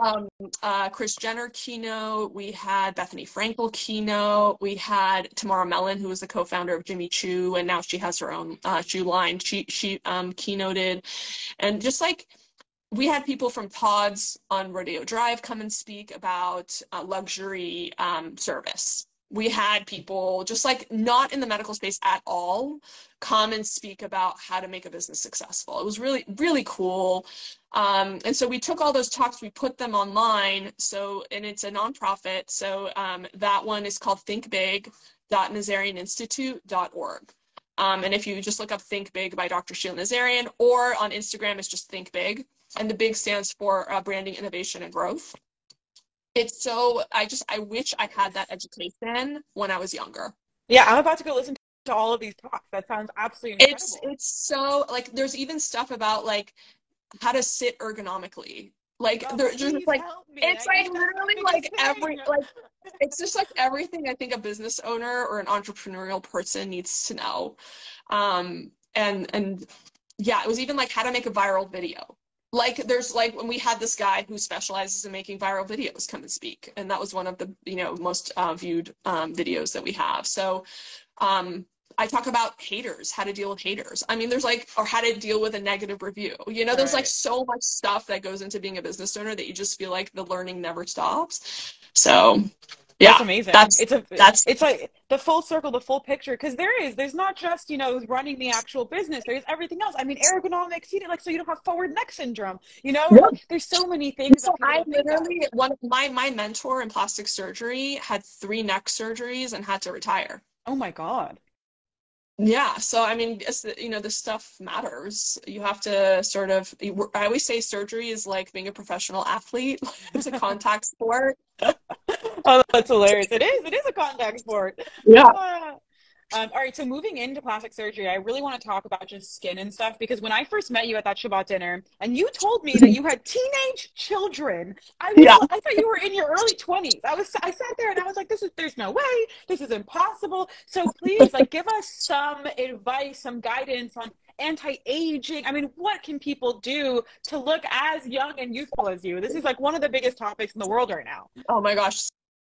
Kris Jenner keynote. We had Bethany Frankel keynote. We had Tamara Mellon, who was the co-founder of Jimmy Choo, and now she has her own shoe line. She keynoted, and just like, we had people from Todd's on Rodeo Drive come and speak about luxury service. We had people just like not in the medical space at all come and speak about how to make a business successful. It was really, really cool. And so we took all those talks, we put them online. And it's a nonprofit. So that one is called thinkbig.nazarianinstitute.org. And if you just look up Think Big by Dr. Sheila Nazarian, or on Instagram, it's just Think Big. And the big stands for branding, innovation, and growth. It's so, I wish I had that education when I was younger. Yeah, I'm about to go listen to all of these talks. That sounds absolutely incredible. It's so like there's even stuff about like how to sit ergonomically. Like Oh, there's just please like help me. it's I like think that's the literally biggest like thing. it's just like everything I think a business owner or an entrepreneurial person needs to know. And yeah, it was even like how to make a viral video. Like there's like when we had this guy who specializes in making viral videos come and speak, and that was one of the most viewed videos that we have. So um, I talk about haters, how to deal with haters. I mean, there's like, or how to deal with a negative review. There's like Right. so much stuff that goes into being a business owner that you just feel like the learning never stops. So, That's yeah, amazing. that's that's It's like the full circle, the full picture, because there's not just, running the actual business. There's everything else. I mean, ergonomics, like so you don't have forward neck syndrome, or Yep. like there's so many things So that people I don't think of. literally one of my mentor in plastic surgery had 3 neck surgeries and had to retire. Oh my God. Yeah, so I mean, this stuff matters. You have to sort of, I always say surgery is like being a professional athlete. It's a contact sport. Oh, that's hilarious. It is a contact sport. Yeah. Ah. All right, so moving into plastic surgery, I really want to talk about just skin and stuff because when I first met you at that Shabbat dinner and you told me that you had teenage children, Yeah. I thought you were in your early 20s. I sat there and I was like, there's no way, this is impossible. So please, like, give us some advice, some guidance on anti-aging. I mean, what can people do to look as young and youthful as you? This is like one of the biggest topics in the world right now. Oh my gosh.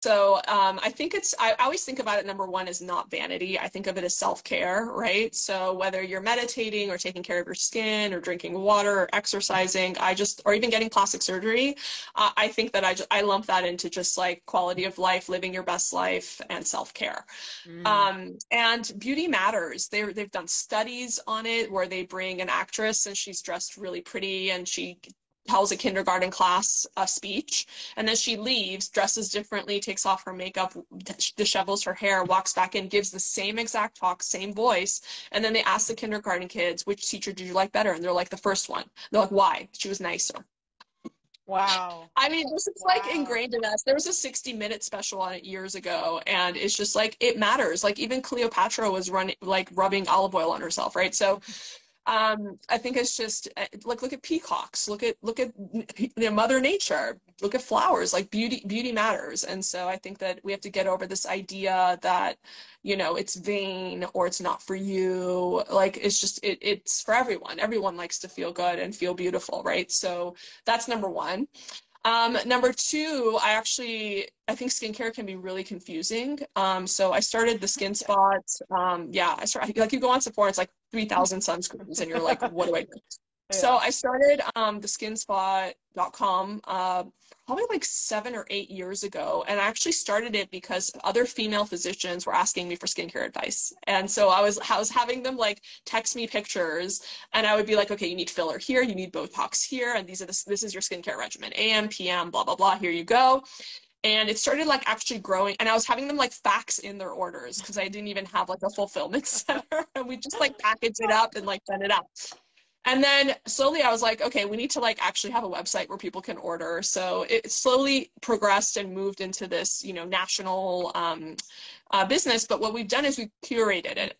So I think I always think about it, number one, is not vanity. I think of it as self-care, right? So whether you're meditating or taking care of your skin or drinking water or exercising, or even getting plastic surgery, I think that I lump that into just like quality of life, living your best life, and self-care. Mm. And beauty matters. They've done studies on it where they bring an actress and she's dressed really pretty and she tells a kindergarten class a speech, and then she leaves, dresses differently, takes off her makeup, dishevels her hair, walks back in, gives the same exact talk, same voice, and then they ask the kindergarten kids, which teacher did you like better? And they're like, the first one. They're like, why? She was nicer. Wow. I mean, this is like Wow. ingrained in us. There was a 60-minute special on it years ago, and it's just like it matters. Like even Cleopatra was running like rubbing olive oil on herself, right? So I think it's just like look at peacocks, look at Mother Nature, look at flowers. Like beauty matters, and so I think that we have to get over this idea that it's vain or it's not for you. Like it's just it's for everyone. Everyone likes to feel good and feel beautiful, right? So that's number one. Number two, I think skincare can be really confusing. So I started the Skin Spot. Yeah, I started like you go on Sephora, it's like 3,000 sunscreens, and you're like, what do I do? So Yeah. I started the skinspot.com probably like 7 or 8 years ago. And I actually started it because other female physicians were asking me for skincare advice. And so I was having them like text me pictures, and I would be like, okay, you need filler here, you need Botox here, and this is your skincare regimen, AM, PM, blah, blah, blah, here you go. And it started like actually growing, and I was having them like fax in their orders because I didn't even have like a fulfillment center. And we just like package it up and like send it out. And then slowly I was like, okay, we need to like actually have a website where people can order. So it slowly progressed and moved into this, national business. But what we've done is we've curated it.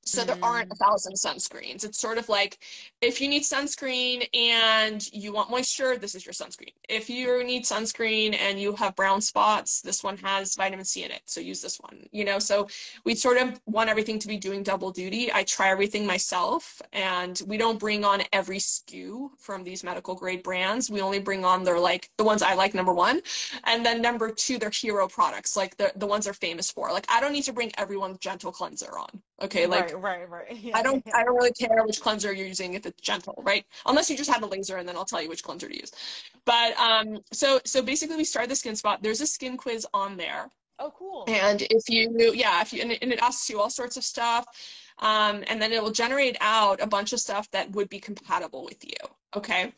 So there aren't Mm. 1,000 sunscreens. It's sort of like if you need sunscreen and you want moisture, this is your sunscreen. If you need sunscreen and you have brown spots, this one has vitamin C in it. So use this one. So we sort of want everything to be doing double duty. I try everything myself, and we don't bring on every SKU from these medical grade brands. We only bring on the ones I like, number one. And then number two, they're hero products, like the ones they're famous for. Like I don't need to bring everyone's gentle cleanser on. Okay, like Right. I Yeah, don't yeah. I don't really care which cleanser you're using if it's gentle, right? Unless you just have a laser, and then I'll tell you which cleanser to use. But so basically we started the Skin Spot. There's a skin quiz on there. Oh, cool. And if you and it asks you all sorts of stuff. And then it will generate out a bunch of stuff that would be compatible with you. Okay.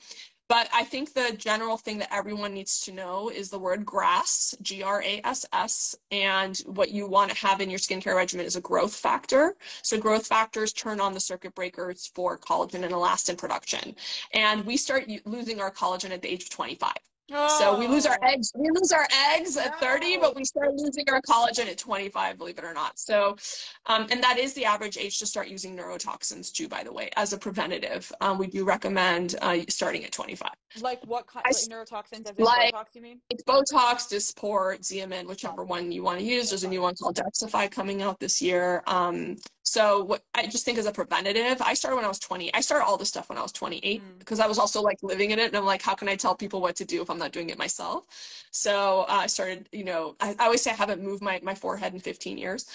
But I think the general thing that everyone needs to know is the word grass, GRASS, and what you want to have in your skincare regimen is a growth factor. So growth factors turn on the circuit breakers for collagen and elastin production. And we start losing our collagen at the age of 25. So we lose our Oh, eggs. We lose our eggs at 30, but no. we start losing our collagen at 25, believe it or not. So, and that is the average age to start using neurotoxins too, by the way, as a preventative. We do recommend starting at 25. Like what kind, I like neurotoxins as in like Botox, you mean? Botox, Dysport, Xeomin, whichever one you want to use. There's a new one called Dexify coming out this year. So what I just think as a preventative, I started when I was 20. I started all this stuff when I was 28 Mm. because I was also like living in it. And I'm like, how can I tell people what to do if I'm not doing it myself? So I started, I always say I haven't moved my forehead in 15 years.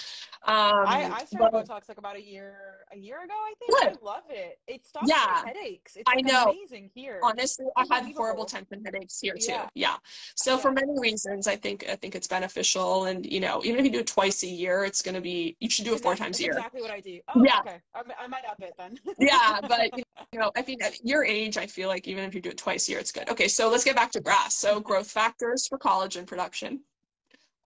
I started But Botox like about a year ago, I think. I good. love it. It stops my Yeah, headaches. It's I like know. amazing here. Honestly, I had horrible Unbelievable. tension headaches here too. Yeah. Yeah. So for Yeah. many reasons, I think it's beneficial. And even if you do it twice a year, you should do it four times It's a year. exactly what I do. Oh, Yeah. okay. I might up it then. Yeah. But I think at your age, I feel like even if you do it twice a year, it's good. Okay, so let's get back to grass. So growth factors for collagen production.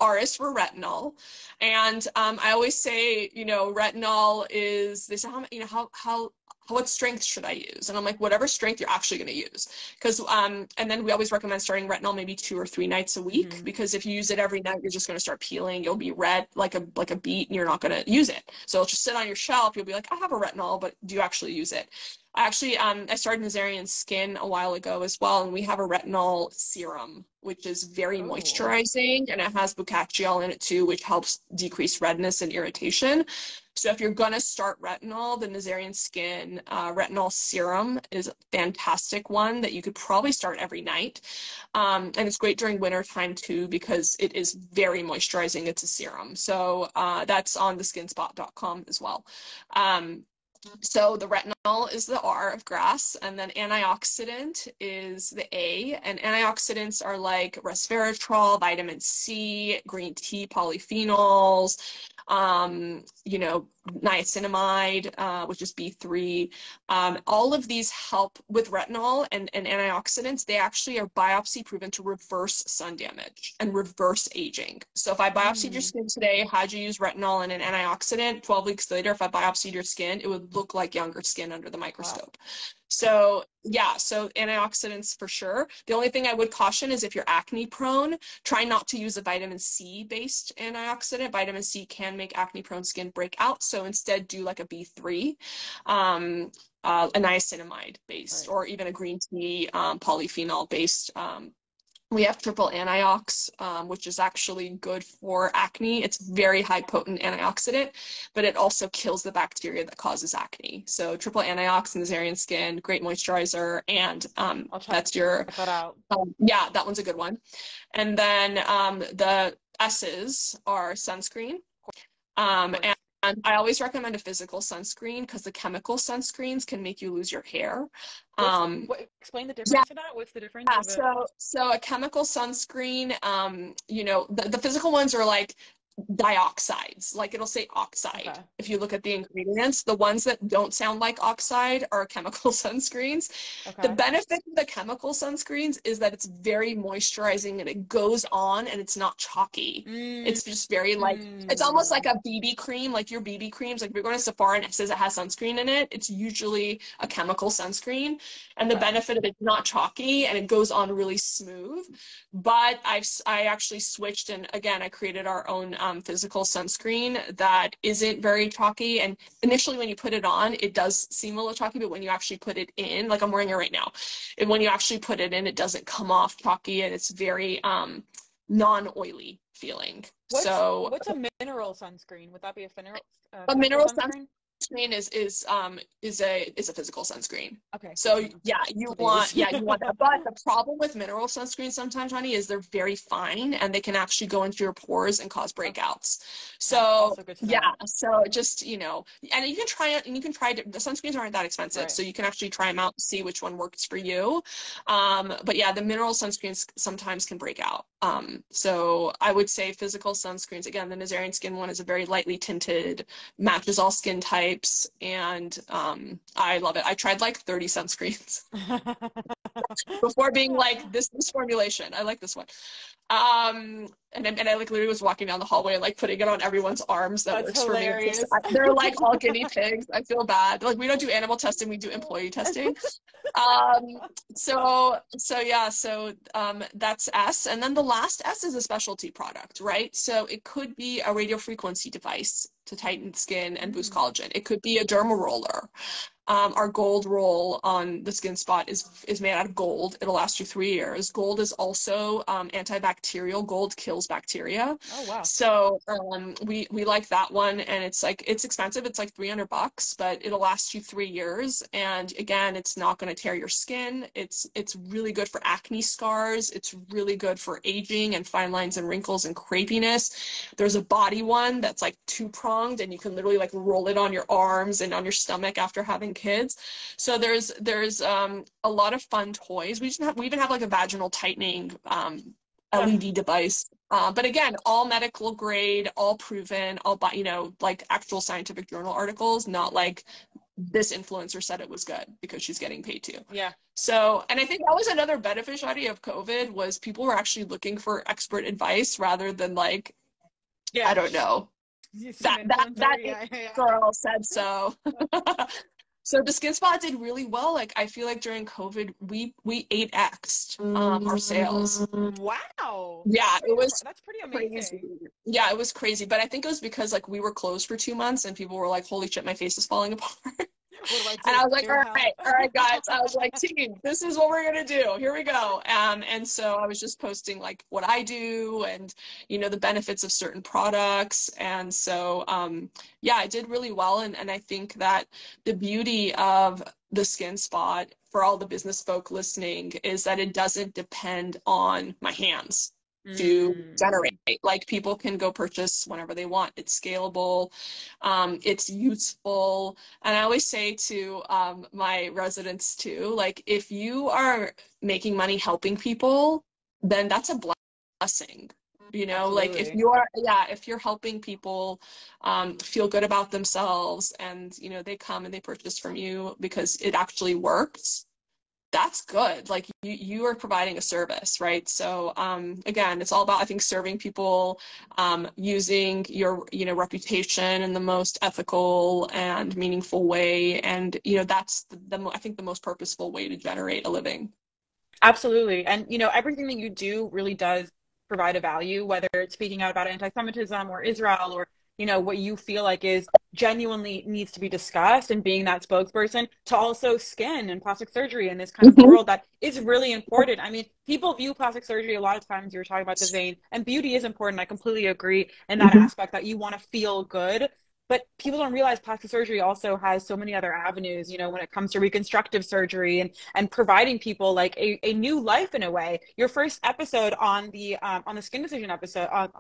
R is for retinol. And I always say, retinol is, they say, how what strength should I use? And I'm like, whatever strength you're actually going to use. Because, and then we always recommend starting retinol maybe 2 or 3 nights a week, Hmm. because if you use it every night, you're just going to start peeling. You'll be red like a beet and you're not going to use it. So it'll just sit on your shelf. You'll be like, I have a retinol, but do you actually use it? I started Nazarian Skin a while ago as well, and we have a retinol serum, which is very Oh. moisturizing, and it has bocachiol in it too, which helps decrease redness and irritation. So if you're gonna start retinol, the Nazarian Skin retinol serum is a fantastic one that you could probably start every night. And it's great during winter time too, because it is very moisturizing. It's a serum. So that's on theskinspot.com as well. So the retinol is the R of grass, and then antioxidant is the A. And antioxidants are like resveratrol, vitamin C, green tea polyphenols, niacinamide, which is B3. All of these help with retinol and antioxidants. They actually are biopsy proven to reverse sun damage and reverse aging. So if I biopsied your Mm. skin today, had you use retinol and an antioxidant, 12 weeks later, if I biopsied your skin, it would look like younger skin under the Wow. microscope. So yeah, so antioxidants for sure. The only thing I would caution is if you're acne prone, try not to use a vitamin C based antioxidant. Vitamin C can make acne prone skin break out. So instead do like a B3, a niacinamide based, Right. or even a green tea polyphenol based. We have triple antiox, which is actually good for acne. It's very high potent antioxidant, but it also kills the bacteria that causes acne. So triple antiox in Nazarian Skin, great moisturizer, and I'll check that's your, that out. yeah, that one's a good one. And then the S's are sunscreen. Of Um, course. and I always recommend a physical sunscreen because the chemical sunscreens can make you lose your hair. Explain the Yeah, difference to that? What's the difference of it? so a chemical sunscreen, the physical ones are like dioxides, like it'll say oxide. Okay. If you look at the ingredients, the ones that don't sound like oxide are chemical sunscreens. The Okay. benefit of the chemical sunscreens is that it's very moisturizing and it goes on and it's not chalky. Mm. It's just very like, it's almost like Mm. a BB cream, like your BB creams. Like if you're going to Sephora and it says it has sunscreen in it, it's usually a chemical sunscreen. And the Okay. benefit of it's not chalky and it goes on really smooth. But I actually switched, and again I created our own physical sunscreen that isn't very chalky. And initially when you put it on, it does seem a little chalky, but when you actually put it in, like I'm wearing it right now, and when you actually put it in, it doesn't come off chalky and it's very non-oily feeling. So What's a mineral sunscreen? Would that be a a physical mineral sunscreen? sunscreen is a physical sunscreen. Okay, good So to know. yeah, Please. you want that. But the problem with mineral sunscreens sometimes, honey, is they're very fine and they can actually go into your pores and cause Okay, breakouts. So also good to yeah, know. so just and you can try it, and you can try it. The sunscreens aren't that expensive, Right. so you can actually try them out and see which one works for you. But yeah, the mineral sunscreens sometimes can break out. So I would say physical sunscreens. Again, the Nazarian Skin one is a very lightly tinted, matches all skin types, and I love it. I tried like 30 sunscreens. before being like this formulation. I like this one. And I like literally was walking down the hallway and like putting it on everyone's arms that That's works for me. hilarious. They're like all guinea pigs. I feel bad. Like we don't do animal testing, we do employee testing. Um, that's S. And then the last S is a specialty product, right? So it could be a radio frequency device to tighten skin and boost collagen. It could be a derma roller. Our gold roll on the skin spot is made out of gold. It'll last you 3 years. Gold is also antibacterial. Gold kills bacteria. Oh wow. So we like that one, and it's expensive. It's like $300, but it'll last you 3 years. And again, it's not going to tear your skin. It's really good for acne scars. It's really good for aging and fine lines and wrinkles and crepiness. There's a body one that's like 2-pronged, and you can literally like roll it on your arms and on your stomach after having kids. So there's a lot of fun toys. We even have like a vaginal tightening LED device. But again, all medical grade, all proven, all like actual scientific journal articles, not like this influencer said it was good because she's getting paid to. Yeah. So, and I think that was another beneficiary of COVID was people were actually looking for expert advice rather than like, I don't know, that girl said so. So the Skin Spot did really well. Like I feel like during COVID, we 8x'd our sales. Wow. Yeah, that's pretty amazing. Crazy. Yeah, it was crazy. But I think it was because like we were closed for 2 months and people were like, holy shit, my face is falling apart. And I was like, all right, guys. I was like, team, this is what we're gonna do. Here we go. And so I was just posting like what I do and the benefits of certain products. And so yeah, I did really well. And I think that the beauty of the Skin Spot for all the business folk listening is that it doesn't depend on my hands to generate. Like people can go purchase whenever they want. It's scalable, it's useful, and I always say to my residents too, like if you are making money helping people, then that's a blessing. Like if you're helping people feel good about themselves and they come and they purchase from you because it actually works, that's good. Like you are providing a service, right? So again, it's all about, I think, serving people, using your reputation in the most ethical and meaningful way, and that's I think the most purposeful way to generate a living. Absolutely. And everything that you do really does provide a value, whether it's speaking out about anti-Semitism or Israel or what you feel like is genuinely needs to be discussed, and being that spokesperson to also skin and plastic surgery in this kind of world that is really important. I mean, people view plastic surgery a lot of times, you were talking about the vein, and beauty is important. I completely agree in that aspect that you want to feel good. But people don't realize plastic surgery also has so many other avenues, when it comes to reconstructive surgery and providing people like a new life in a way. Your first episode on the Skin Decision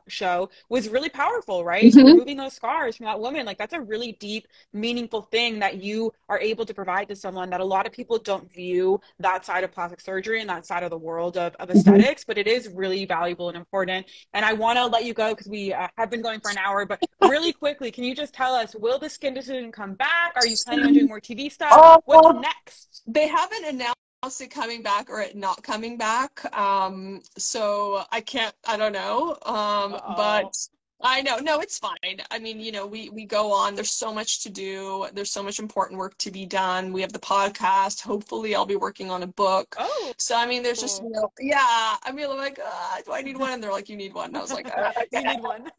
show was really powerful, right? Removing those scars from that woman, like that's a really deep, meaningful thing that you are able to provide to someone that a lot of people don't view that side of plastic surgery and that side of the world of aesthetics, but it is really valuable and important. And I want to let you go because we have been going for an hour, but really quickly, can you just tell us, will the Skin Decision come back? Are you planning on doing more TV stuff? What's next? They haven't announced it coming back or it not coming back. So I don't know. But I know, no, it's fine. I mean, we go on. There's so much to do. There's so much important work to be done. We have the podcast. Hopefully I'll be working on a book. Oh, so I mean, there's just, yeah. I mean, I'm like, do I need one? And they're like, you need one. And I was like, you need one.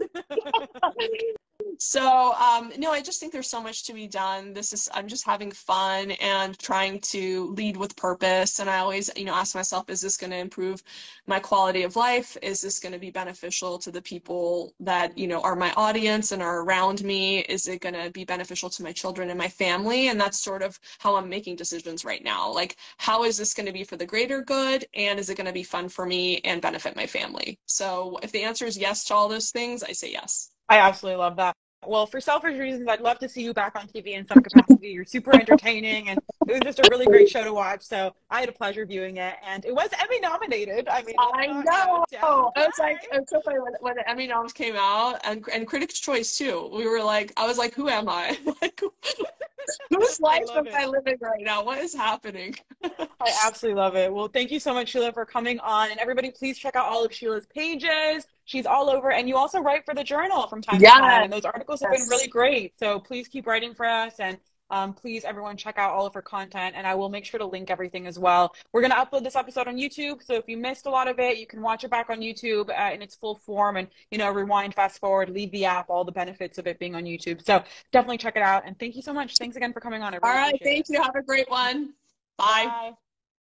So, no, I just think there's so much to be done. I'm just having fun and trying to lead with purpose. And I always, ask myself, is this going to improve my quality of life? Is this going to be beneficial to the people that, are my audience and are around me? Is it going to be beneficial to my children and my family? And that's sort of how I'm making decisions right now. Like, how is this going to be for the greater good? And is it going to be fun for me and benefit my family? So if the answer is yes to all those things, I say yes. I absolutely love that. Well, for selfish reasons, I'd love to see you back on TV in some capacity. You're super entertaining, and it was just a really great show to watch. So I had a pleasure viewing it, and it was Emmy-nominated. I mean, I know. I was like, it's so funny when the Emmy noms came out, and Critics' Choice too. I was like, who am I? Like, who Whose I life love am it. I living right now? What is happening? I absolutely love it. Well, thank you so much, Sheila, for coming on. And everybody, please check out all of Sheila's pages. She's all over. And you also write for the journal from time to time. And those articles have been really Yes. great. So please keep writing for us. And please, everyone, check out all of her content. And I will make sure to link everything as well. We're going to upload this episode on YouTube. So if you missed a lot of it, you can watch it back on YouTube in its full form and, rewind, fast forward, leave the app, all the benefits of it being on YouTube. So definitely check it out. And thank you so much. Thanks again for coming on. I All really right. appreciate Thank it. you. Have a great one. Bye. Bye.